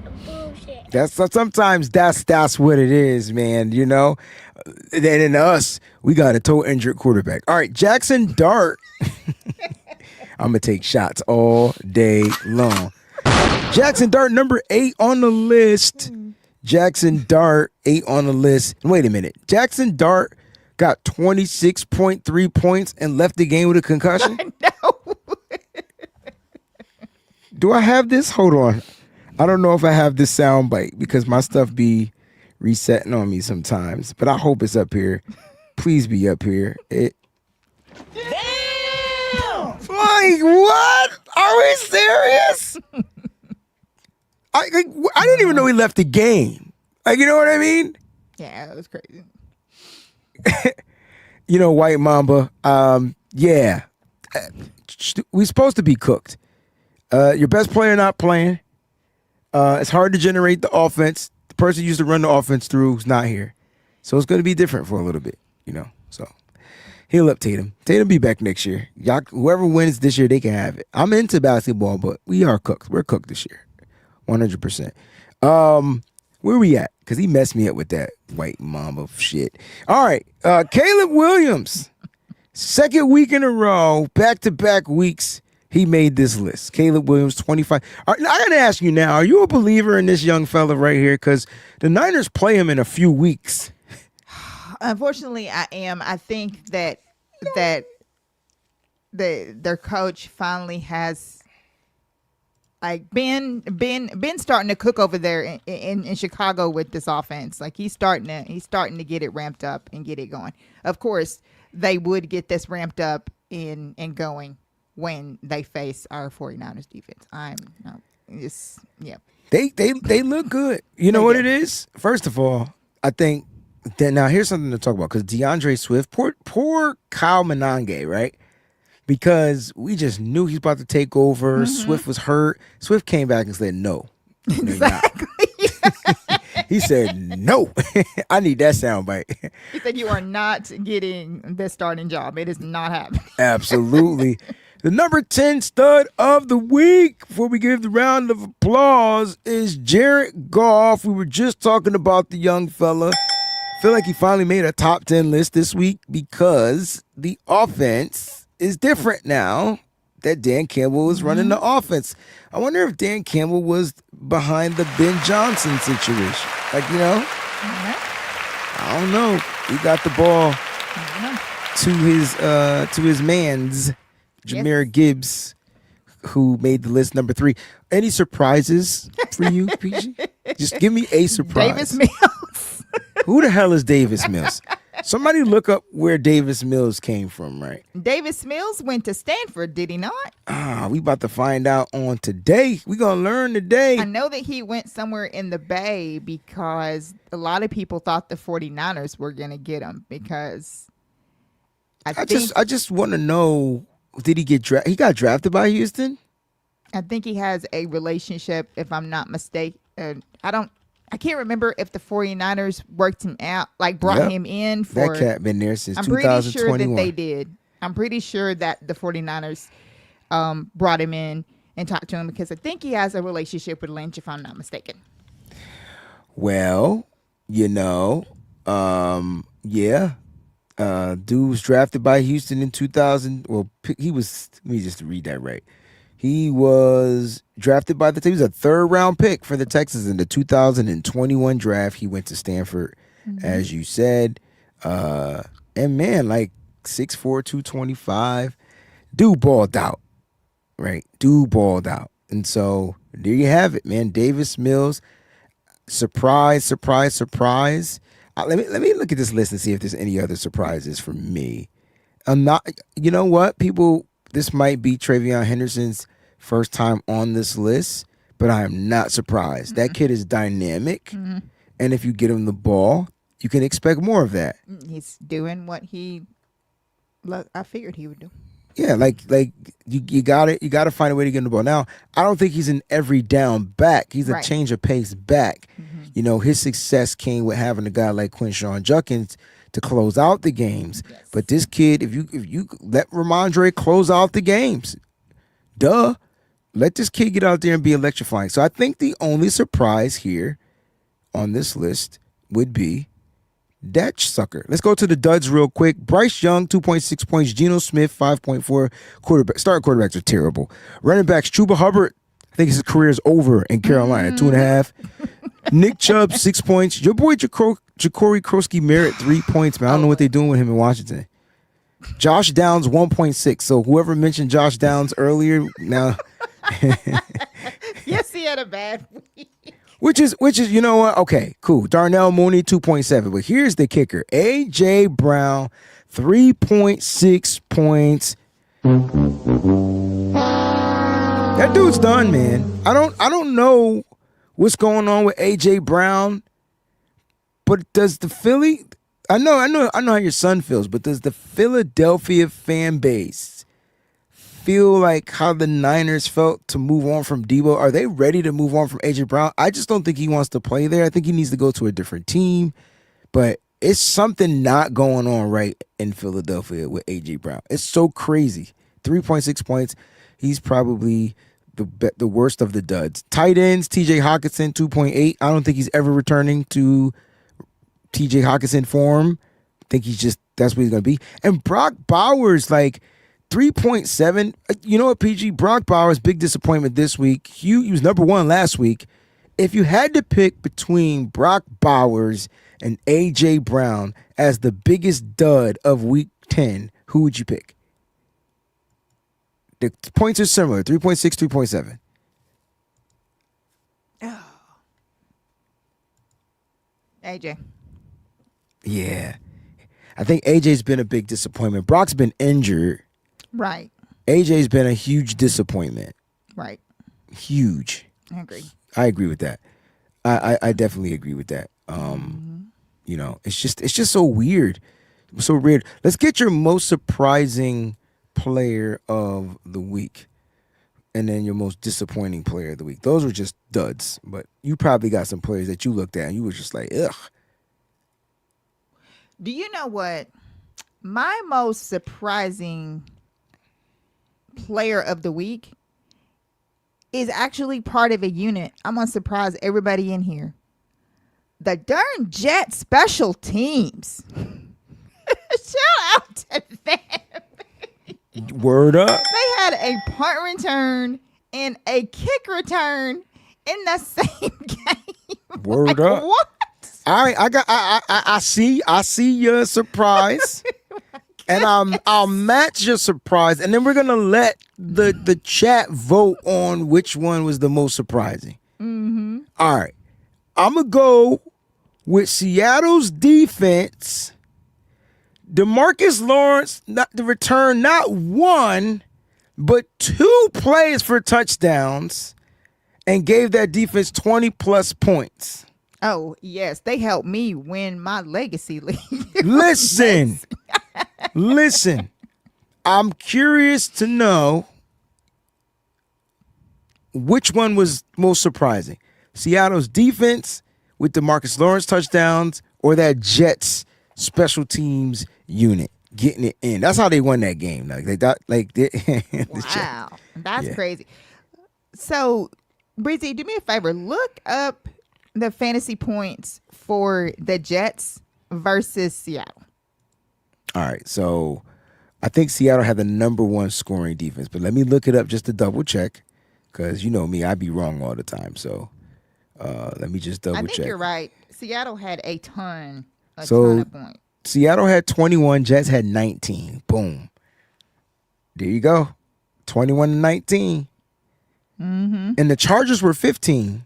[SPEAKER 3] A bullshit.
[SPEAKER 1] Sometimes that's what it is, man. Then in us, we got a toe injured quarterback. All right, Jackson Dart. I'm gonna take shots all day long. Jackson Dart, number 8 on the list. Jackson Dart, 8 on the list. Wait a minute. Jackson Dart got 26.3 points and left the game with a concussion?
[SPEAKER 2] No.
[SPEAKER 1] Do I have this? Hold on. I don't know if I have this sound bite because my stuff be resetting on me sometimes, but I hope it's up here. Please be up here. Damn! Like, what? Are we serious? I didn't even know he left the game. Like, you know what I mean?
[SPEAKER 2] Yeah, it was crazy.
[SPEAKER 1] White Mamba. Yeah. We're supposed to be cooked. Your best player not playing. It's hard to generate the offense. The person you used to run the offense through is not here. So it's going to be different for a little bit, So heal up Tatum. Tatum be back next year. Y'all, whoever wins this year, they can have it. I'm into basketball, but we are cooked. We're cooked this year. 100%. Where we at? Because he messed me up with that white mama shit. All right. Caleb Williams. Second week in a row, back-to-back weeks, he made this list. Caleb Williams, 25. I got to ask you now, are you a believer in this young fella right here? Because the Niners play him in a few weeks.
[SPEAKER 2] Unfortunately, I am. I think that their coach finally has like been starting to cook over there in Chicago with this offense. Like he's starting to get it ramped up and get it going. Of course, they would get this ramped up and going when they face our 49ers defense.
[SPEAKER 1] They look good. You know what it is? First of all, I think that now here's something to talk about because DeAndre Swift, poor Kyle Monange, right? Because we just knew he's about to take over.
[SPEAKER 2] Mm-hmm.
[SPEAKER 1] Swift was hurt. Swift came back and said, no.
[SPEAKER 2] Exactly.
[SPEAKER 1] He said, no. I need that soundbite.
[SPEAKER 2] He said, you are not getting the starting job. It is not happening.
[SPEAKER 1] Absolutely. The number 10 stud of the week, before we give the round of applause, is Jared Goff. We were just talking about the young fella. Feel like he finally made a top 10 list this week because the offense is different now that Dan Campbell is running the offense. I wonder if Dan Campbell was behind the Ben Johnson situation. Like, you know, I don't know. He got the ball to his mans, Jahmyr Gibbs, who made the list number 3. Any surprises for you, PG? Just give me a surprise.
[SPEAKER 2] Davis Mills.
[SPEAKER 1] Who the hell is Davis Mills? Somebody look up where Davis Mills came from, right?
[SPEAKER 2] Davis Mills went to Stanford, did he not?
[SPEAKER 1] We about to find out on today. We gonna learn today.
[SPEAKER 2] I know that he went somewhere in the Bay because a lot of people thought the 49ers were going to get him because I
[SPEAKER 1] just want to know, did he get drafted? He got drafted by Houston?
[SPEAKER 2] I think he has a relationship, if I'm not mistaken. I can't remember if the 49ers worked him out, like brought him in for.
[SPEAKER 1] That cat been there since
[SPEAKER 2] I'm
[SPEAKER 1] 2021.
[SPEAKER 2] pretty sure that they did. I'm pretty sure that the 49ers brought him in and talked to him because I think he has a relationship with Lynch, if I'm not mistaken.
[SPEAKER 1] Well, you know, dude was drafted by Houston in 2000. Well, he was, let me just read that right. He was drafted by the team. He was a 3rd round pick for the Texans in the 2021 draft. He went to Stanford, as you said. And man, like 6'4", 225. Dude balled out, right? Dude balled out. And so there you have it, man. Davis Mills, surprise, surprise, surprise. Let me look at this list and see if there's any other surprises for me. I'm not, you know what, people, this might be Travion Henderson's first time on this list, but I am not surprised. That kid is dynamic, and if you get him the ball, you can expect more of that.
[SPEAKER 2] He's doing what I figured he would do.
[SPEAKER 1] Yeah, like you got to find a way to get him the ball. Now, I don't think he's an every down back. He's a change of pace back. You know, his success came with having a guy like Quinshon Judkins to close out the games. Yes. But this kid, if you let Ramondre close out the games, let this kid get out there and be electrifying. So I think the only surprise here on this list would be that sucker. Let's go to the duds real quick. Bryce Young, 2.6 points. Geno Smith, 5.4. Starting quarterbacks are terrible. Running backs, Chuba Hubbard, I think his career is over in Carolina, 2.5. Nick Chubb, 6 points. Your boy Jacory Krosky Merritt, 3 points, man. I don't know what they're doing with him in Washington. Josh Downs, 1.6. So whoever mentioned Josh Downs earlier, now.
[SPEAKER 2] Yes, he had a bad week.
[SPEAKER 1] Which is, you know what? Okay, cool. Darnell Mooney, 2.7. But here's the kicker. A.J. Brown, 3.6 points. That dude's done, man. I don't know what's going on with A.J. Brown, but does the Philly, I know how your son feels, but does the Philadelphia fan base feel like how the Niners felt to move on from Debo? Are they ready to move on from A.J. Brown? I just don't think he wants to play there. I think he needs to go to a different team, but it's something not going on right in Philadelphia with A.J. Brown. It's so crazy. 3.6 points. He's probably the worst of the duds. Tight ends, T.J. Hawkinson 2.8. I don't think he's ever returning to T.J. Hawkinson form. I think that's what he's gonna be. And Brock Bowers like 3.7. You know what, PG? Brock Bowers, big disappointment this week. He was number 1 last week. If you had to pick between Brock Bowers and A.J. Brown as the biggest dud of week 10, who would you pick? The points are similar, 3.6, 3.7.
[SPEAKER 2] AJ.
[SPEAKER 1] Yeah. I think AJ's been a big disappointment. Brock's been injured.
[SPEAKER 2] Right.
[SPEAKER 1] AJ's been a huge disappointment.
[SPEAKER 2] Right.
[SPEAKER 1] Huge.
[SPEAKER 2] I agree.
[SPEAKER 1] I agree with that. I definitely agree with that. You know, it's just so weird. So weird. Let's get your most surprising player of the week. And then your most disappointing player of the week. Those were just duds. But you probably got some players that you looked at and you were just like, ugh.
[SPEAKER 2] Do you know what? My most surprising player of the week is actually part of a unit. I'm going to surprise everybody in here. The darn Jet special teams. Shout out to them.
[SPEAKER 1] Word up.
[SPEAKER 2] They had a punt return and a kick return in the same game.
[SPEAKER 1] Word up.
[SPEAKER 2] What?
[SPEAKER 1] All right, I see your surprise. And I'll match your surprise, and then we're gonna let the chat vote on which one was the most surprising.
[SPEAKER 2] Mm-hmm.
[SPEAKER 1] All right, I'm gonna go with Seattle's defense. DeMarcus Lawrence, not the return, not 1, but 2 plays for touchdowns, and gave that defense 20+ points.
[SPEAKER 2] Oh yes, they helped me win my legacy league.
[SPEAKER 1] Listen. Listen, I'm curious to know which one was most surprising. Seattle's defense with the Marcus Lawrence touchdowns or that Jets special teams unit getting it in. That's how they won that game.
[SPEAKER 2] Wow, that's crazy. So, Breezy, do me a favor. Look up the fantasy points for the Jets versus Seattle.
[SPEAKER 1] All right, so I think Seattle had the number 1 scoring defense, but let me look it up just to double check, because you know me, I be wrong all the time. So let me just double check.
[SPEAKER 2] I think you're right. Seattle had a ton of points.
[SPEAKER 1] Seattle had 21, Jets had 19. Boom. There you go. 21 to 19.
[SPEAKER 2] Mm-hmm.
[SPEAKER 1] And the Chargers were 15.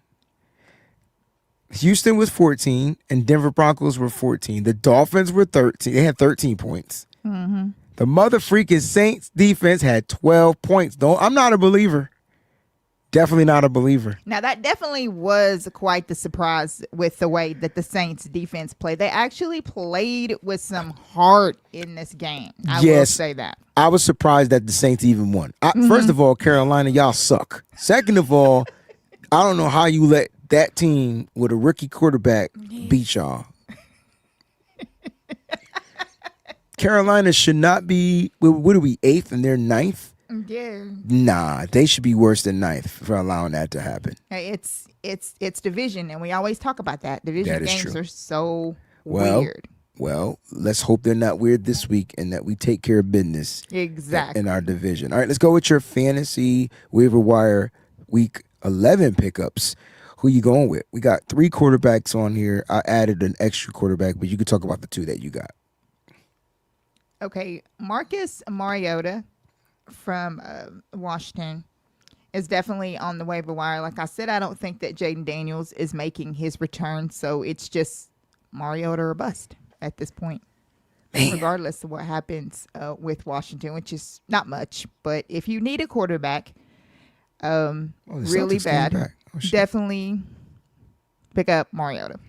[SPEAKER 1] Houston was 14, and Denver Broncos were 14. The Dolphins were 13. They had 13 points.
[SPEAKER 2] Mm-hmm.
[SPEAKER 1] The mother freaking Saints defense had 12 points. I'm not a believer. Definitely not a believer.
[SPEAKER 2] Now, that definitely was quite the surprise with the way that the Saints defense played. They actually played with some heart in this game. I will say that.
[SPEAKER 1] I was surprised that the Saints even won. First of all, Carolina, y'all suck. Second of all, I don't know how you let that team with a rookie quarterback beat y'all. Carolina should not be, what are we, 8th and they're 9th?
[SPEAKER 2] Yeah.
[SPEAKER 1] Nah, they should be worse than 9th for allowing that to happen.
[SPEAKER 2] Hey, it's division, and we always talk about that. Division games
[SPEAKER 1] true.
[SPEAKER 2] are so weird.
[SPEAKER 1] Well, let's hope they're not weird this week and that we take care of business
[SPEAKER 2] Exactly
[SPEAKER 1] in our division. All right, let's go with your fantasy waiver wire week 11 pickups. Who you going with? We got 3 quarterbacks on here. I added an extra quarterback, but you can talk about the 2 that you got.
[SPEAKER 2] Okay, Marcus Mariota from Washington is definitely on the waiver wire. Like I said, I don't think that Jaden Daniels is making his return, so it's just Mariota or bust at this point, regardless of what happens with Washington, which is not much. But if you need a quarterback really bad, definitely pick up Mariota.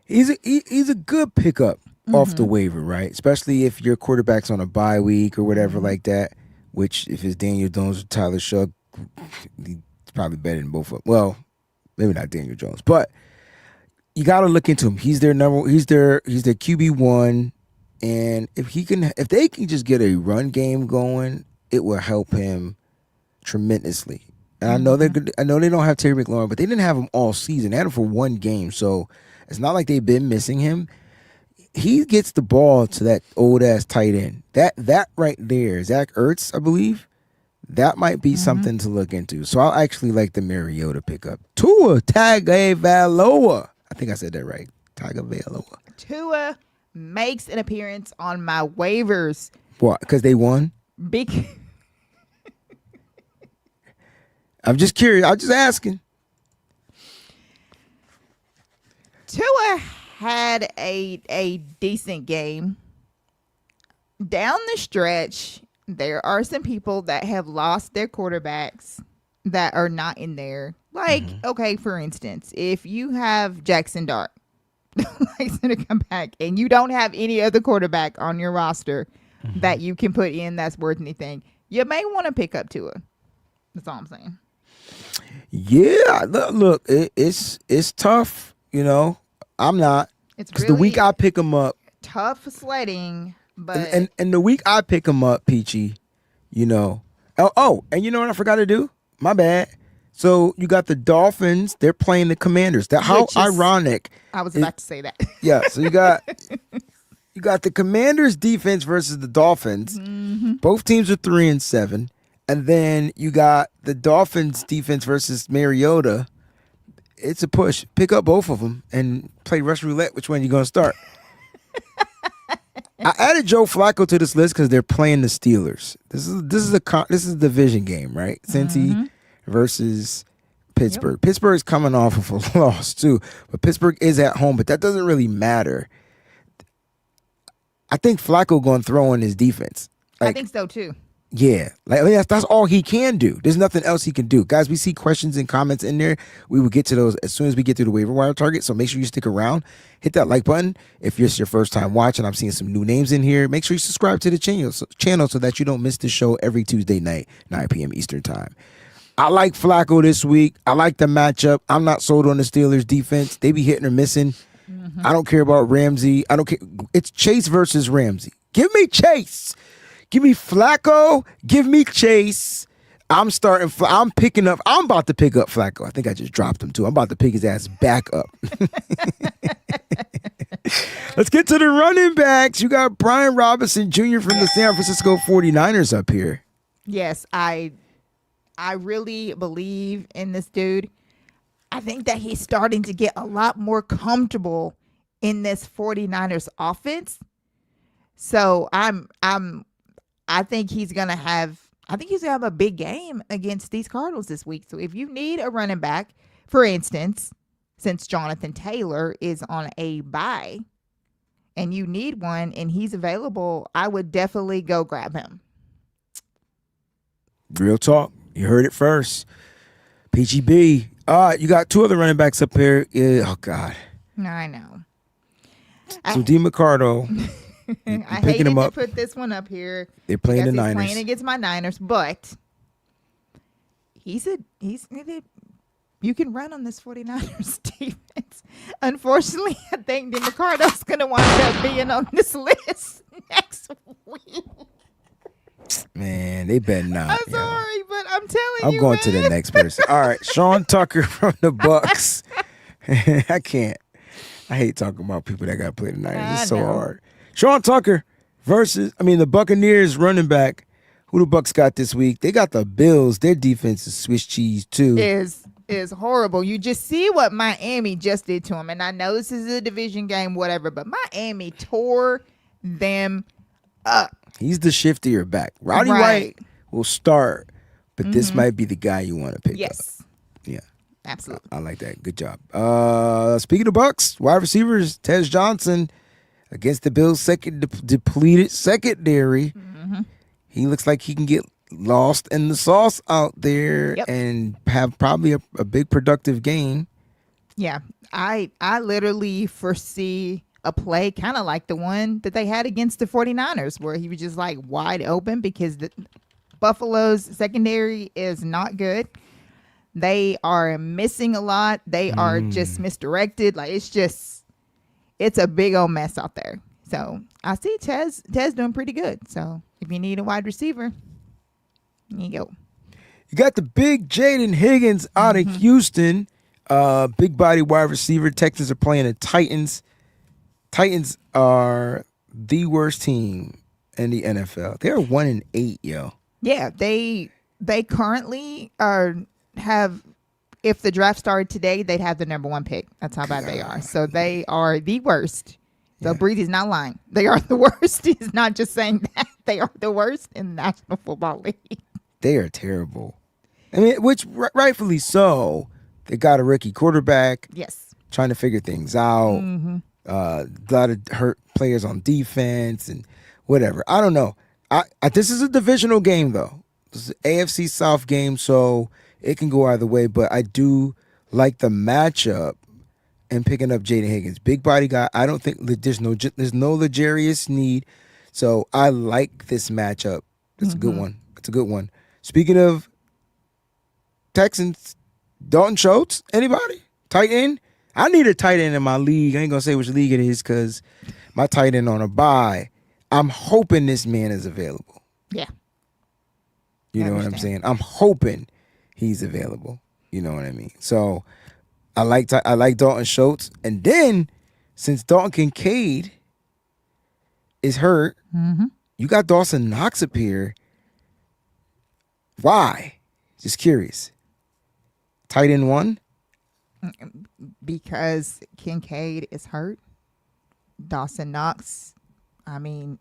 [SPEAKER 1] He's a good pickup off the waiver, right? Especially if your quarterback's on a bye week or whatever like that, which if it's Daniel Jones or Tyler Shuck, he's probably better than both of them. Well, maybe not Daniel Jones, but you got to look into him. He's their QB1, and if they can just get a run game going, it will help him tremendously. And I know they're good. I know they don't have Terry McLaurin, but they didn't have him all season. They had him for one game, so it's not like they've been missing him. He gets the ball to that old ass tight end. That right there, Zach Ertz, I believe. That might be something to look into. So I'll actually like the Mariota pickup. Tua Tagovailoa. I think I said that right. Tagovailoa.
[SPEAKER 2] Tua makes an appearance on my waivers.
[SPEAKER 1] What? Because they won?
[SPEAKER 2] Big.
[SPEAKER 1] I'm just curious. I'm just asking.
[SPEAKER 2] Tua had a decent game. Down the stretch, there are some people that have lost their quarterbacks that are not in there. Like, okay, for instance, if you have Jackson Dart likes to come back and you don't have any other quarterback on your roster that you can put in that's worth anything, you may want to pick up Tua. That's all I'm saying.
[SPEAKER 1] Yeah, look, it's tough. You know, I'm not.
[SPEAKER 2] It's
[SPEAKER 1] because
[SPEAKER 2] really
[SPEAKER 1] the week I pick them up,
[SPEAKER 2] tough sledding, but
[SPEAKER 1] and the week I pick them up, Peachy, you know. Oh, and you know what I forgot to do? My bad. So you got the Dolphins. They're playing the Commanders. How ironic.
[SPEAKER 2] I was about to say that.
[SPEAKER 1] Yeah. So you got the Commanders defense versus the Dolphins. Both teams are 3-7. And then you got the Dolphins defense versus Mariota. It's a push. Pick up both of them and play Rush Roulette. Which one you going to start? I added Joe Flacco to this list because they're playing the Steelers. This is a division game, right? Cincy versus Pittsburgh. Yep. Pittsburgh's coming off of a loss too, but Pittsburgh is at home. But that doesn't really matter. I think Flacco going to throw in his defense.
[SPEAKER 2] I think so too.
[SPEAKER 1] Yeah, that's all he can do. There's nothing else he can do. Guys, we see questions and comments in there. We will get to those as soon as we get through the waiver wire target. So make sure you stick around. Hit that like button. If it's your first time watching, I'm seeing some new names in here. Make sure you subscribe to the channel so that you don't miss the show every Tuesday night, 9 p.m. Eastern time. I like Flacco this week. I like the matchup. I'm not sold on the Steelers defense. They be hitting or missing. I don't care about Ramsey. I don't care. It's Chase versus Ramsey. Give me Chase. Give me Flacco. Give me Chase. I'm picking up. I'm about to pick up Flacco. I think I just dropped him too. I'm about to pick his ass back up. Let's get to the running backs. You got Brian Robinson Jr. from the San Francisco 49ers up here.
[SPEAKER 2] Yes, I really believe in this dude. I think that he's starting to get a lot more comfortable in this 49ers offense. So I think he's gonna have a big game against these Cardinals this week. So if you need a running back, for instance, since Jonathan Taylor is on a bye and you need one and he's available, I would definitely go grab him. Real
[SPEAKER 1] talk. You heard it first. PGB. You got two other running backs up here. Oh God.
[SPEAKER 2] I know.
[SPEAKER 1] So D McCardo.
[SPEAKER 2] I hated to put this one up here.
[SPEAKER 1] They're playing the Niners.
[SPEAKER 2] Playing against my Niners, but you can run on this 49ers defense. Unfortunately, I think DeMarco's going to wind up being on this list next week.
[SPEAKER 1] Man, they better not.
[SPEAKER 2] I'm sorry, but I'm telling you,
[SPEAKER 1] I'm going to the next person. All right, Sean Tucker from the Bucks. I can't. I hate talking about people that got to play the Niners. It's so hard. Sean Tucker versus, the Buccaneers running back. Who the Bucks got this week? They got the Bills. Their defense is Swiss cheese too.
[SPEAKER 2] Is horrible. You just see what Miami just did to them. And I know this is a division game, whatever, but Miami tore them up.
[SPEAKER 1] He's the shiftier back. Roddy White will start, but this might be the guy you want to pick up.
[SPEAKER 2] Yes.
[SPEAKER 1] Yeah.
[SPEAKER 2] Absolutely.
[SPEAKER 1] I like that. Good job. Speaking of Bucks, wide receivers, Tez Johnson against the Bills' depleted secondary. He looks like he can get lost in the sauce out there and have probably a big productive game.
[SPEAKER 2] Yeah. I literally foresee a play kind of like the one that they had against the 49ers where he was just like wide open because the Buffalo's secondary is not good. They are missing a lot. They are just misdirected. Like it's a big old mess out there. So I see Tez doing pretty good. So if you need a wide receiver, there you go.
[SPEAKER 1] You got the big Jaden Higgins out of Houston. Big body wide receiver. Texans are playing the Titans. Titans are the worst team in the NFL. They're 1-8, yo.
[SPEAKER 2] Yeah, they currently have. If the draft started today, they'd have the number 1 pick. That's how bad they are. So they are the worst. So Breezie's not lying. They are the worst. He's not just saying that. They are the worst in the National Football League.
[SPEAKER 1] They are terrible. I mean, which rightfully so. They got a rookie quarterback.
[SPEAKER 2] Yes.
[SPEAKER 1] Trying to figure things out. A lot of hurt players on defense and whatever. I don't know. This is a divisional game, though. This is an AFC South game, so it can go either way. But I do like the matchup and picking up Jaden Higgins. Big body guy. I don't think there's no L'Jarius Sneed. So I like this matchup. It's a good one. It's a good one. Speaking of Texans, Dalton Schultz, anybody? Tight end? I need a tight end in my league. I ain't going to say which league it is because my tight end on a bye. I'm hoping this man is available.
[SPEAKER 2] Yeah.
[SPEAKER 1] You know what I'm saying? I'm hoping he's available. You know what I mean? So I like Dalton Schultz. And then since Dalton Kincaid is hurt, you got Dawson Knox up here. Why? Just curious. Tight end 1?
[SPEAKER 2] Because Kincaid is hurt. Dawson Knox. I mean,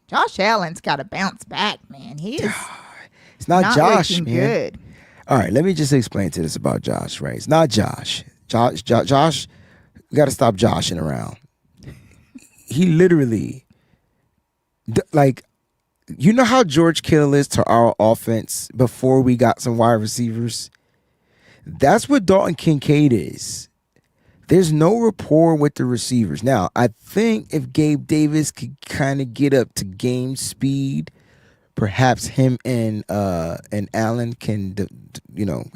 [SPEAKER 2] Josh Allen's got to bounce back, man. He is
[SPEAKER 1] It's not Josh,
[SPEAKER 2] looking
[SPEAKER 1] man.
[SPEAKER 2] good.
[SPEAKER 1] All right, let me just explain to this about Josh, right? It's not Josh. Josh, we got to stop joshing around. He literally, like, you know how George Kittle is to our offense before we got some wide receivers? That's what Dalton Kincaid is. There's no rapport with the receivers. Now, I think if Gabe Davis could kind of get up to game speed, perhaps him and Allen can,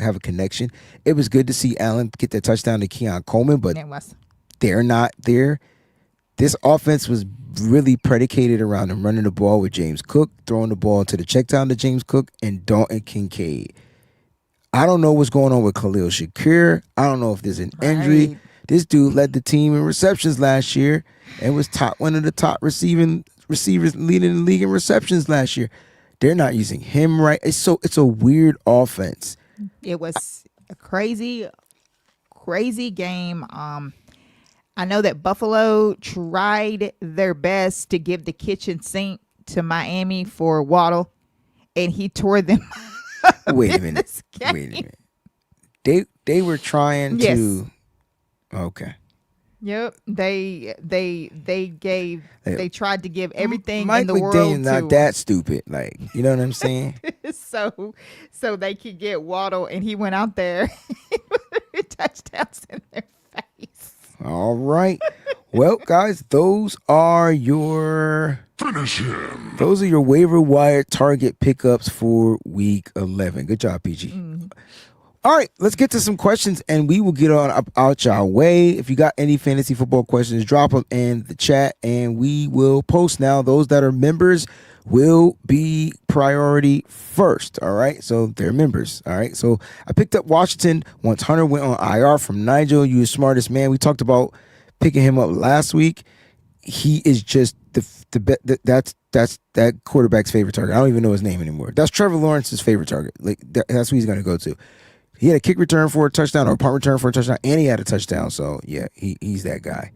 [SPEAKER 1] have a connection. It was good to see Allen get that touchdown to Keon Coleman, but they're not there. This offense was really predicated around him running the ball with James Cook, throwing the ball to the check down to James Cook and Dalton Kincaid. I don't know what's going on with Khalil Shakir. I don't know if there's an injury. This dude led the team in receptions last year and was one of the top receivers leading the league in receptions last year. They're not using him right. It's a weird offense.
[SPEAKER 2] It was a crazy game. I know that Buffalo tried their best to give the kitchen sink to Miami for Waddle, and he tore them.
[SPEAKER 1] Wait a minute. They were trying to. Okay.
[SPEAKER 2] Yep. They tried to give everything
[SPEAKER 1] Mike
[SPEAKER 2] in the
[SPEAKER 1] McDaniel's
[SPEAKER 2] world
[SPEAKER 1] not that stupid. Like, you know what I'm saying?
[SPEAKER 2] so they could get Waddle, and he went out there and touchdowns in their face.
[SPEAKER 1] All right. Well, guys, those are your waiver wire target pickups for week 11. Good job, PG. All right, let's get to some questions, and we will get out your way. If you got any fantasy football questions, drop them in the chat, and we will post now. Those that are members will be priority first, all right? So they're members, all right? So I picked up Washington once Hunter went on IR from Nigel. You the smartest man. We talked about picking him up last week. He is just that's that quarterback's favorite target. I don't even know his name anymore. That's Trevor Lawrence's favorite target. Like that's who he's going to go to. He had a kick return for a touchdown or a punt return for a touchdown, and he had a touchdown. So, yeah, he's that guy.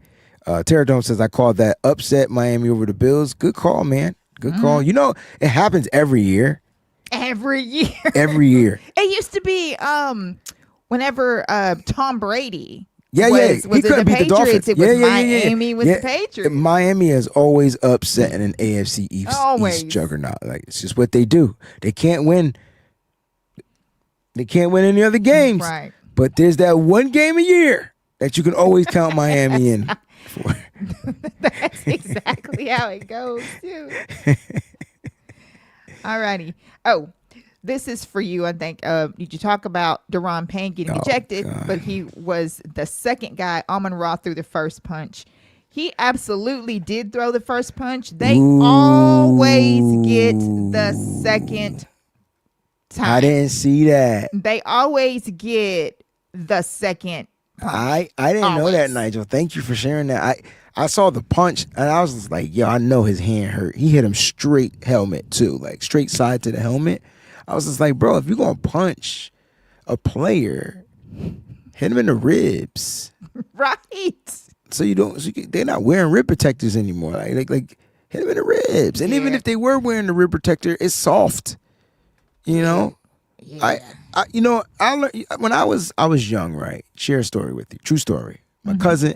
[SPEAKER 1] Terradome says, I called that upset Miami over the Bills. Good call, man. Good call. You know, it happens every year.
[SPEAKER 2] Every year.
[SPEAKER 1] Every year.
[SPEAKER 2] It used to be whenever Tom Brady
[SPEAKER 1] was
[SPEAKER 2] it the Patriots. It was Miami with the Patriots.
[SPEAKER 1] Miami is always upset in an AFC East juggernaut. Like, it's just what they do. They can't win. They can't win any other games.
[SPEAKER 2] Right.
[SPEAKER 1] But there's that one game a year that you can always count Miami in for.
[SPEAKER 2] That's exactly how it goes, too. All righty. Oh, this is for you, I think. Did you talk about Daron Payne getting ejected? God. But he was the second guy. Amon-Ra threw the first punch. He absolutely did throw the first punch. They always get the second time.
[SPEAKER 1] I didn't see that.
[SPEAKER 2] They always get the second punch.
[SPEAKER 1] I didn't know that,
[SPEAKER 2] Always.
[SPEAKER 1] Nigel. Thank you for sharing that. I saw the punch and I was just like, yo, I know his hand hurt. He hit him straight helmet too, like straight side to the helmet. I was just like, bro, if you're gonna punch a player, hit him in the ribs.
[SPEAKER 2] Right.
[SPEAKER 1] So you don't. They're not wearing rib protectors anymore. Like hit them in the ribs. And even
[SPEAKER 2] Yeah.
[SPEAKER 1] if they were wearing the rib protector, it's soft. You know.
[SPEAKER 2] Yeah.
[SPEAKER 1] I you know I learned when I was young. Right. Share a story with you. True story. My cousin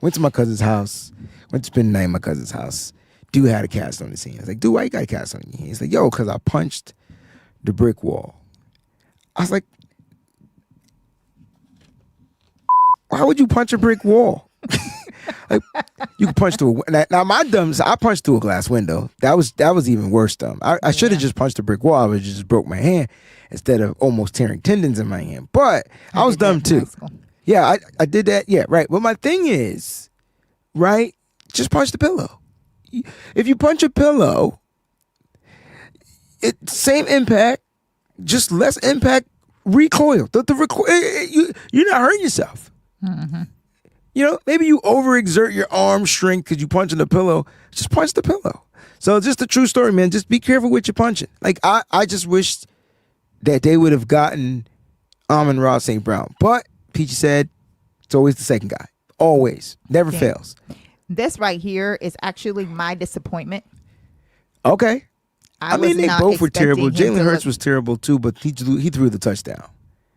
[SPEAKER 1] went to my cousin's house. Went to spend the night at my cousin's house. Dude had a cast on his hand. I was like, dude, why you got a cast on your hand? He's like, yo, because I punched the brick wall. I was like, why would you punch a brick wall? Like, you can punch through now my dumb, I punched through a glass window. That was even worse dumb. I should have just punched a brick wall. I would just broke my hand instead of almost tearing tendons in my hand. But I was
[SPEAKER 2] did that
[SPEAKER 1] dumb
[SPEAKER 2] in
[SPEAKER 1] too.
[SPEAKER 2] high school.
[SPEAKER 1] Yeah, I did that. Yeah, right. But my thing is, right, just punch the pillow. If you punch a pillow, same impact, just less impact, recoil. You're not hurting yourself. You know, maybe you overexert your arm strength because you punch in the pillow. Just punch the pillow. So just a true story, man. Just be careful with your punching. Like I just wished that they would have gotten Amon-Ra St. Brown. But Peachy said it's always the second guy. Always. Never fails.
[SPEAKER 2] This right here is actually my disappointment.
[SPEAKER 1] Okay. I mean,
[SPEAKER 2] was
[SPEAKER 1] they
[SPEAKER 2] not
[SPEAKER 1] both were
[SPEAKER 2] expecting
[SPEAKER 1] terrible.
[SPEAKER 2] him
[SPEAKER 1] Jalen
[SPEAKER 2] to
[SPEAKER 1] Hurts
[SPEAKER 2] look-
[SPEAKER 1] was terrible too, but he threw the touchdown.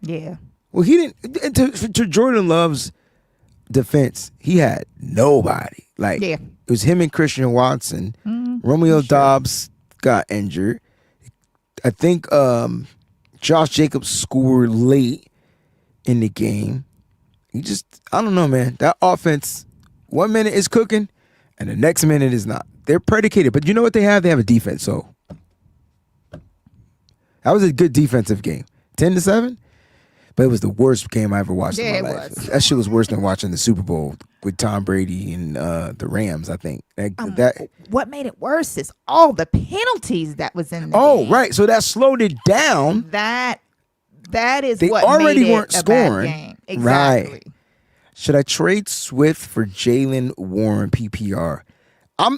[SPEAKER 2] Yeah.
[SPEAKER 1] Well, he didn't. To Jordan Love's defense, he had nobody. Like,
[SPEAKER 2] Yeah.
[SPEAKER 1] it was him and Christian Watson. Romeo Dobbs got injured. I think Josh Jacobs scored late in the game. I don't know, man. That offense, 1 minute is cooking, and the next minute is not. They're predicated, but you know what they have? They have a defense. So that was a good defensive game. 10-7. But it was the worst game I ever watched in my life.
[SPEAKER 2] was.
[SPEAKER 1] That shit was worse than watching the Super Bowl with Tom Brady and the Rams, I think.
[SPEAKER 2] What made it worse is all the penalties that was in the game.
[SPEAKER 1] Right. So that slowed it down.
[SPEAKER 2] That is
[SPEAKER 1] They
[SPEAKER 2] what
[SPEAKER 1] already
[SPEAKER 2] made
[SPEAKER 1] weren't
[SPEAKER 2] it a bad
[SPEAKER 1] scoring.
[SPEAKER 2] game. Exactly.
[SPEAKER 1] Right. Should I trade Swift for Jalen Warren PPR? I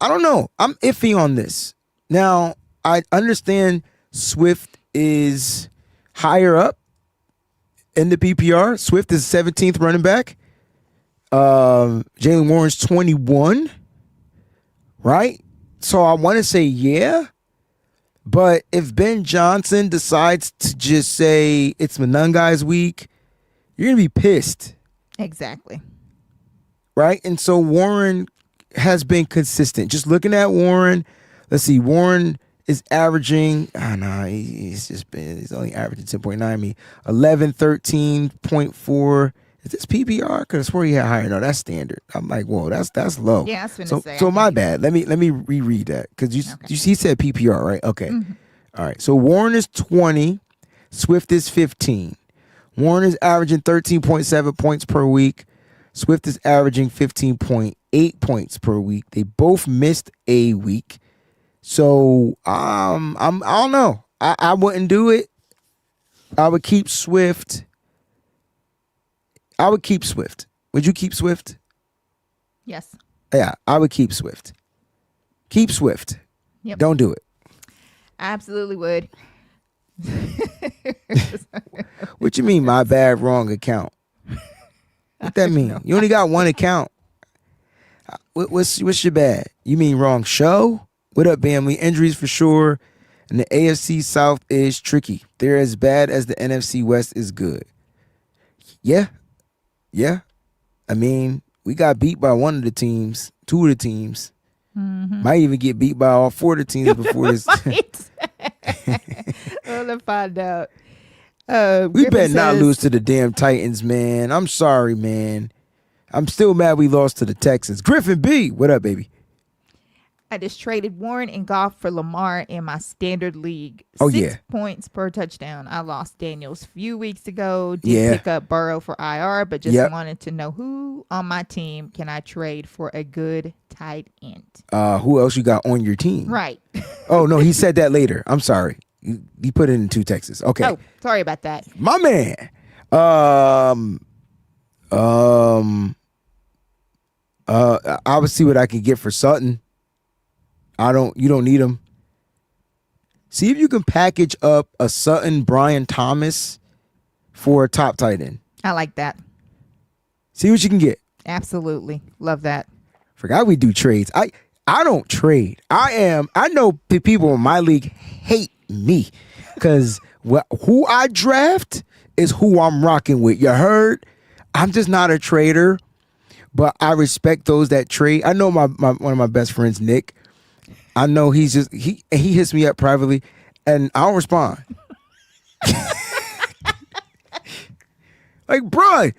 [SPEAKER 1] don't know. I'm iffy on this. Now, I understand Swift is higher up in the PPR. Swift is 17th running back. Jalen Warren's 21. Right? So I want to say yeah. But if Ben Johnson decides to just say it's Manungai's week, you're going to be pissed.
[SPEAKER 2] Exactly.
[SPEAKER 1] Right? And so Warren has been consistent. Just looking at Warren, let's see, Warren is averaging, he's only averaging 10.9. I mean, 11, 13.4. Is this PPR? Because I swear he had higher. No, that's standard. I'm like, whoa, that's low.
[SPEAKER 2] Yeah, I was finna
[SPEAKER 1] so,
[SPEAKER 2] say,
[SPEAKER 1] So
[SPEAKER 2] I
[SPEAKER 1] my
[SPEAKER 2] think-
[SPEAKER 1] bad. Let me reread that. Because he said PPR, right? Okay. All right. So Warren is 20. Swift is 15. Warren is averaging 13.7 points per week. Swift is averaging 15.8 points per week. They both missed a week. So I don't know. I wouldn't do it. I would keep Swift. Would you keep Swift?
[SPEAKER 2] Yes.
[SPEAKER 1] Yeah, I would keep Swift. Keep Swift.
[SPEAKER 2] Yep.
[SPEAKER 1] Don't do it.
[SPEAKER 2] I absolutely would.
[SPEAKER 1] What you mean, my bad, wrong account? What that mean? You only got one account. What's your bad? You mean wrong show? What up, family? Injuries for sure. And the AFC South is tricky. They're as bad as the NFC West is good. Yeah. I mean, we got beat by one of the teams, two of the teams. Might even get beat by all four of the teams before this.
[SPEAKER 2] We'll find out.
[SPEAKER 1] We
[SPEAKER 2] Griffin
[SPEAKER 1] better not
[SPEAKER 2] says-
[SPEAKER 1] lose to the damn Titans, man. I'm sorry, man. I'm still mad we lost to the Texans. Griffin B, what up, baby?
[SPEAKER 2] I just traded Warren and Goff for Lamar in my standard league.
[SPEAKER 1] Oh,
[SPEAKER 2] 6
[SPEAKER 1] yeah.
[SPEAKER 2] points per touchdown. I lost Daniels a few weeks ago. Did
[SPEAKER 1] Yeah.
[SPEAKER 2] pick up Burrow for IR, but just
[SPEAKER 1] Yep.
[SPEAKER 2] wanted to know who on my team can I trade for a good tight end.
[SPEAKER 1] Who else you got on your team?
[SPEAKER 2] Right.
[SPEAKER 1] Oh, no, he said that later. I'm sorry. You put it in 2 Texas. Okay.
[SPEAKER 2] Oh, sorry about that.
[SPEAKER 1] My man. I would see what I can get for Sutton. You don't need him. See if you can package up a Sutton Brian Thomas for a top tight end.
[SPEAKER 2] I like that.
[SPEAKER 1] See what you can get.
[SPEAKER 2] Absolutely. Love that.
[SPEAKER 1] Forgot we do trades. I don't trade. I know people in my league hate me because who I draft is who I'm rocking with. You heard? I'm just not a trader, but I respect those that trade. I know one of my best friends, Nick. I know he hits me up privately, and I'll respond. Like, bro,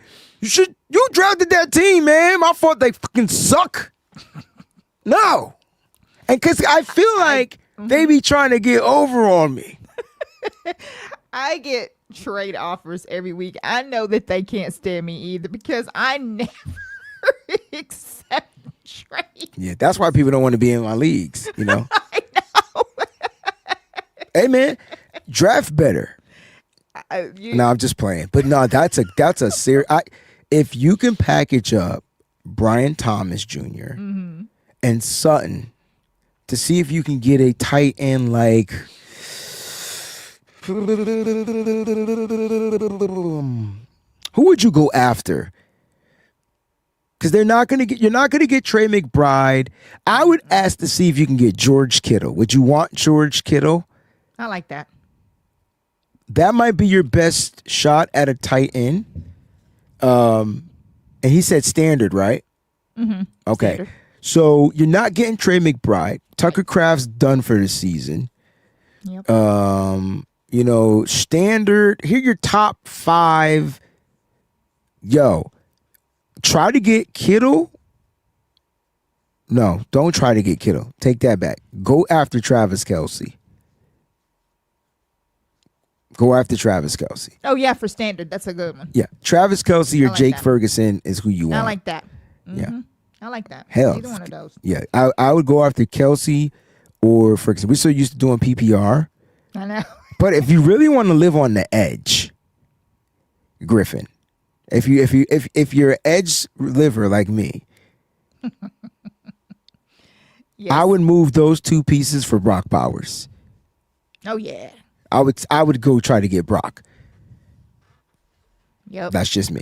[SPEAKER 1] you drafted that team, man. My fault they fucking suck. No. And because I feel like they be trying to get over on me.
[SPEAKER 2] I get trade offers every week. I know that they can't stand me either because I never accept trade.
[SPEAKER 1] Yeah, that's why people don't want to be in my leagues, you know?
[SPEAKER 2] I know.
[SPEAKER 1] Hey, man, draft better. No, I'm just playing. But no, that's a serious. If you can package up Brian Thomas Jr. And Sutton to see if you can get a tight end like who would you go after? Because you're not gonna get Trey McBride. I would ask to see if you can get George Kittle. Would you want George Kittle?
[SPEAKER 2] I like that.
[SPEAKER 1] That might be your best shot at a tight end. And he said standard, right?
[SPEAKER 2] Mm-hmm.
[SPEAKER 1] Okay.
[SPEAKER 2] Standard.
[SPEAKER 1] So you're not getting Trey McBride. Tucker Kraft's done for the season.
[SPEAKER 2] Yep.
[SPEAKER 1] Standard. Here are your top 5. Yo, try to get Kittle. No, don't try to get Kittle. Take that back. Go after Travis Kelce. Go after Travis Kelce.
[SPEAKER 2] Oh, yeah, for standard. That's a good one.
[SPEAKER 1] Yeah. Travis Kelce or
[SPEAKER 2] like
[SPEAKER 1] Jake
[SPEAKER 2] that.
[SPEAKER 1] Ferguson is who you want.
[SPEAKER 2] I like that. Mm-hmm.
[SPEAKER 1] Yeah.
[SPEAKER 2] I like that.
[SPEAKER 1] Hell.
[SPEAKER 2] Either one of those.
[SPEAKER 1] Yeah. I would go after Kelce or Ferguson. We're so used to doing PPR.
[SPEAKER 2] I know.
[SPEAKER 1] But if you really want to live on the edge, Griffin. If you're an edge liver like me,
[SPEAKER 2] Yes.
[SPEAKER 1] I would move those 2 pieces for Brock Bowers.
[SPEAKER 2] Oh, yeah.
[SPEAKER 1] I would go try to get Brock.
[SPEAKER 2] Yep.
[SPEAKER 1] That's just me.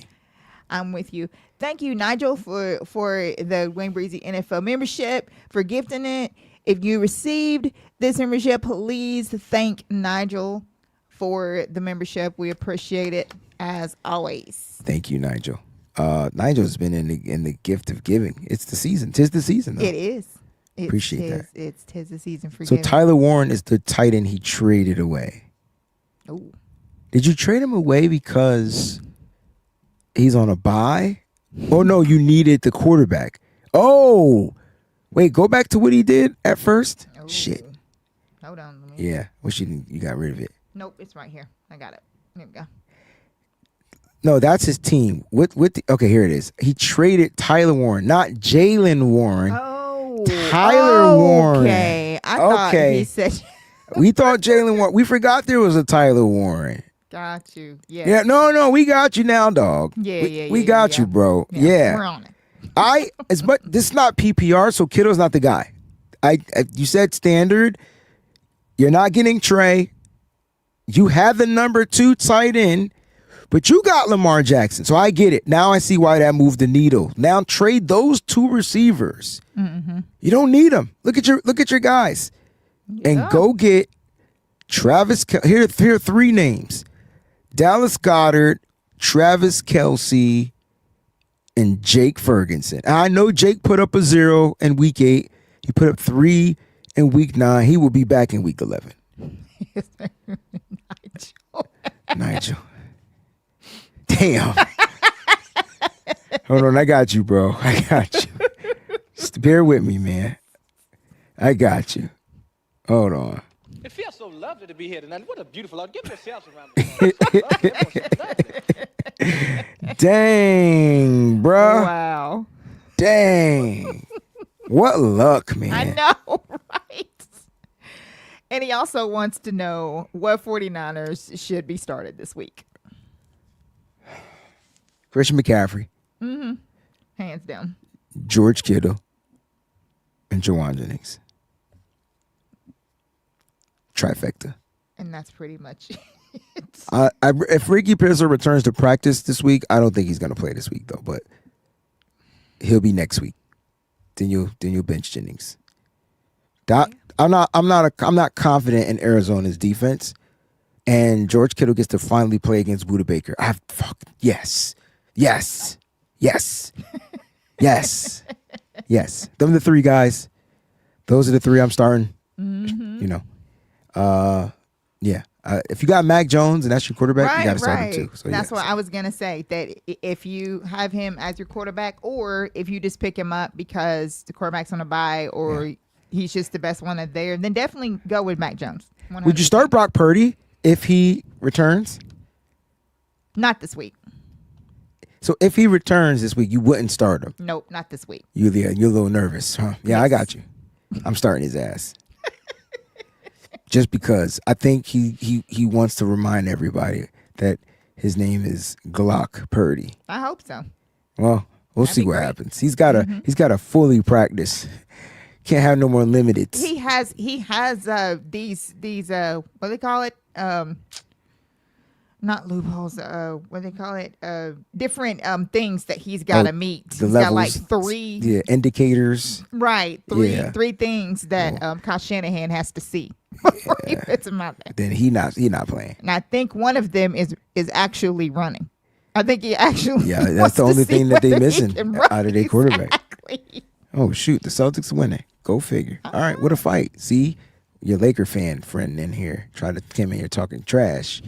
[SPEAKER 2] I'm with you. Thank you, Nigel, for the Wayne Breezie NFL membership, for gifting it. If you received this membership, please thank Nigel for the membership. We appreciate it as always.
[SPEAKER 1] Thank you, Nigel. Nigel's been in the gift of giving. It's the season. 'Tis the season, though.
[SPEAKER 2] It is.
[SPEAKER 1] Appreciate that.
[SPEAKER 2] It's tis the season for
[SPEAKER 1] So
[SPEAKER 2] giving.
[SPEAKER 1] Tyler Warren is the tight end he traded away.
[SPEAKER 2] Oh.
[SPEAKER 1] Did you trade him away because he's on a bye? Oh, no, you needed the quarterback. Oh, wait, go back to what he did at first?
[SPEAKER 2] Oh.
[SPEAKER 1] Shit.
[SPEAKER 2] Hold on. Let me...
[SPEAKER 1] Yeah, wish you got rid of it.
[SPEAKER 2] Nope, it's right here. I got it. There we go.
[SPEAKER 1] No, that's his team. Okay, here it is. He traded Tyler Warren, not Jalen Warren.
[SPEAKER 2] Oh.
[SPEAKER 1] Tyler Warren.
[SPEAKER 2] Okay. I thought he said...
[SPEAKER 1] We thought Jalen Warren. We forgot there was a Tyler Warren.
[SPEAKER 2] Got you. Yeah.
[SPEAKER 1] Yeah, no, we got you now, dog. We got you, bro. Yeah.
[SPEAKER 2] We're on it.
[SPEAKER 1] But this is not PPR, so Kittle's not the guy. You said standard. You're not getting Trey. You have the number 2 tight end, but you got Lamar Jackson. So I get it. Now I see why that moved the needle. Now trade those 2 receivers.
[SPEAKER 2] Mm-hmm.
[SPEAKER 1] You don't need them. Look at your guys.
[SPEAKER 2] Yeah.
[SPEAKER 1] And go get Travis. Here are 3 names: Dallas Goedert, Travis Kelce, and Jake Ferguson. I know Jake put up a 0 in week 8. He put up 3 in week 9. He will be back in week 11. Nigel. Damn. Hold on, I got you, bro. I got you. Just bear with me, man. I got you. Hold on.
[SPEAKER 4] It feels so lovely to be here tonight. What a beautiful out. Give yourselves a round of applause.
[SPEAKER 1] Dang, bro.
[SPEAKER 2] Wow.
[SPEAKER 1] Dang. What luck, man.
[SPEAKER 2] I know, right? And he also wants to know what 49ers should be started this week.
[SPEAKER 1] Christian McCaffrey,
[SPEAKER 2] Hands down.
[SPEAKER 1] George Kittle, and Jawan Jennings. Trifecta.
[SPEAKER 2] And that's pretty much it.
[SPEAKER 1] If Ricky Pearson returns to practice this week, I don't think he's going to play this week though, but he'll be next week. Then you'll bench Jennings. I'm not confident in Arizona's defense, and George Kittle gets to finally play against Buda Baker. Yes. Them the three guys. Those are the three I'm starting. You know, yeah. If you got Mac Jones and that's your quarterback, you got to start him too. So
[SPEAKER 2] that's what I was gonna say. That if you have him as your quarterback, or if you just pick him up because the quarterback's on a bye, or he's just the best one there, then definitely go with Mac Jones. 100%.
[SPEAKER 1] Would you start Brock Purdy if he returns?
[SPEAKER 2] Not this week.
[SPEAKER 1] So if he returns this week, you wouldn't start him.
[SPEAKER 2] Nope, not this week.
[SPEAKER 1] You're a little nervous, huh? Yeah, I got you. I'm starting his ass. Just because I think he wants to remind everybody that his name is Glock Purdy.
[SPEAKER 2] I hope so.
[SPEAKER 1] Well, we'll see what happens. He's got to fully practice. Can't have no more limited.
[SPEAKER 2] He has these what do they call it? Not loopholes. What do they call it? Different things that he's got to meet. He's got like 3
[SPEAKER 1] indicators.
[SPEAKER 2] Right. 3 things that Kyle Shanahan has to see before he puts him out there.
[SPEAKER 1] Then he not playing.
[SPEAKER 2] And I think one of them is actually running. I think he actually
[SPEAKER 1] that's the only thing that they missing out of their quarterback.
[SPEAKER 2] Exactly.
[SPEAKER 1] Oh shoot, the Celtics are winning. Go figure. All right, what a fight. See, your Laker fan friend in here try to come in here talking trash.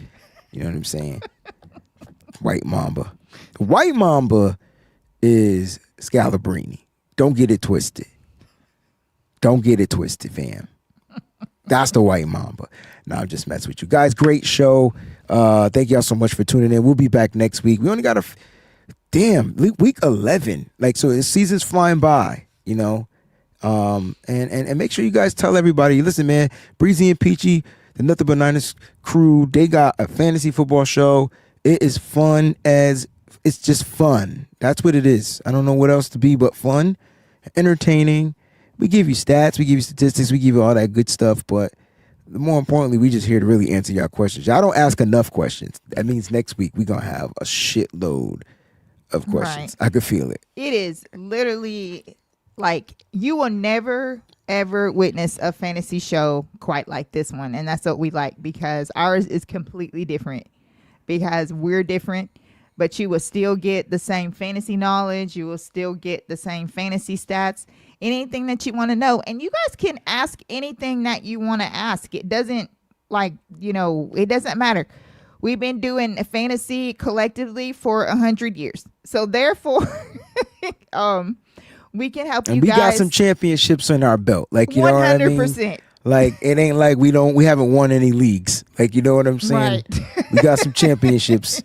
[SPEAKER 1] You know what I'm saying? White Mamba. The White Mamba is Scalabrini. Don't get it twisted. Don't get it twisted, fam. That's the White Mamba. No, I'm just messing with you. Guys, great show. Thank y'all so much for tuning in. We'll be back next week. We only got week 11. Like, so the season's flying by, you know? And make sure you guys tell everybody, listen, man, Breezie and Peachy, the Nothing But Niners crew, they got a fantasy football show. It is fun it's just fun. That's what it is. I don't know what else to be but fun, entertaining. We give you stats, we give you statistics, we give you all that good stuff, but more importantly, we just here to really answer y'all questions. Y'all don't ask enough questions. That means next week we're going to have a shitload of questions. Right. I could feel it.
[SPEAKER 2] It is literally like you will never ever witness a fantasy show quite like this one, and that's what we like, because ours is completely different, because we're different, but you will still get the same fantasy knowledge, you will still get the same fantasy stats, anything that you want to know, and you guys can ask anything that you want to ask. It doesn't it doesn't matter. We've been doing fantasy collectively for 100 years, so therefore we can help you guys. And
[SPEAKER 1] we got some championships in our belt. Like, you 100%. Know what I mean? Like, it ain't like we haven't won any leagues. Like, you know what I'm saying? Right. We got some championships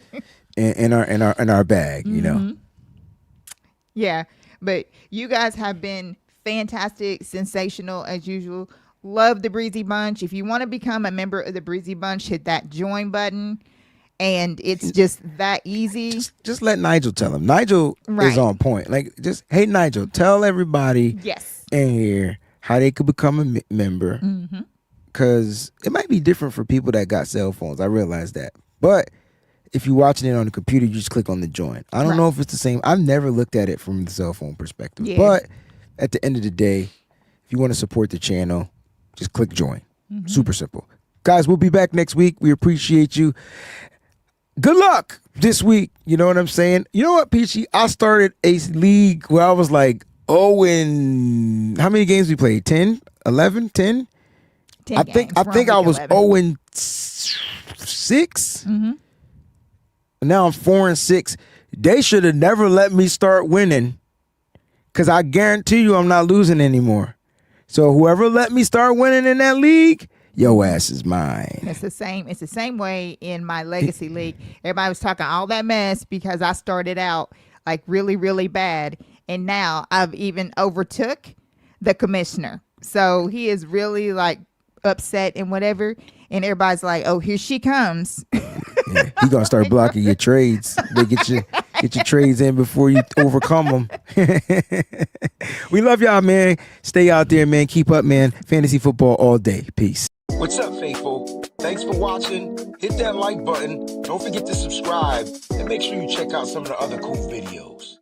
[SPEAKER 1] in our bag, you know?
[SPEAKER 2] Yeah. But you guys have been fantastic, sensational as usual. Love the Breezy Bunch. If you want to become a member of the Breezy Bunch, hit that join button. And it's just that easy.
[SPEAKER 1] Just let Nigel tell him. Nigel is on point. Like, hey, Nigel, tell everybody in here how they could become a member. Because it might be different for people that got cell phones. I realize that. But if you're watching it on the computer, you just click on the join. I don't know if it's the same. I've never looked at it from the cell phone perspective. Yeah. But at the end of the day, if you want to support the channel, just click join. Super simple. Guys, we'll be back next week. We appreciate you. Good luck this week. You know what I'm saying? You know what, Peachy? I started a league where I was like, how many games we played? 10? 11? 10?
[SPEAKER 2] 10
[SPEAKER 1] I think I was 0-6. And now I'm 4-6. They should have never let me start winning, because I guarantee you I'm not losing anymore. So whoever let me start winning in that league, your ass is mine.
[SPEAKER 2] It's the same way in my legacy league. Everybody was talking all that mess because I started out like really, really bad. And now I've even overtook the commissioner. So he is really like upset and whatever, and everybody's like, "Oh, here she comes."
[SPEAKER 1] Yeah, he gonna start blocking your trades. They get your trades in before you overcome them. We love y'all, man. Stay out there, man. Keep up, man. Fantasy football all day. Peace.
[SPEAKER 5] What's up, faithful? Thanks for watching. Hit that like button. Don't forget to subscribe. And make sure you check out some of the other cool videos.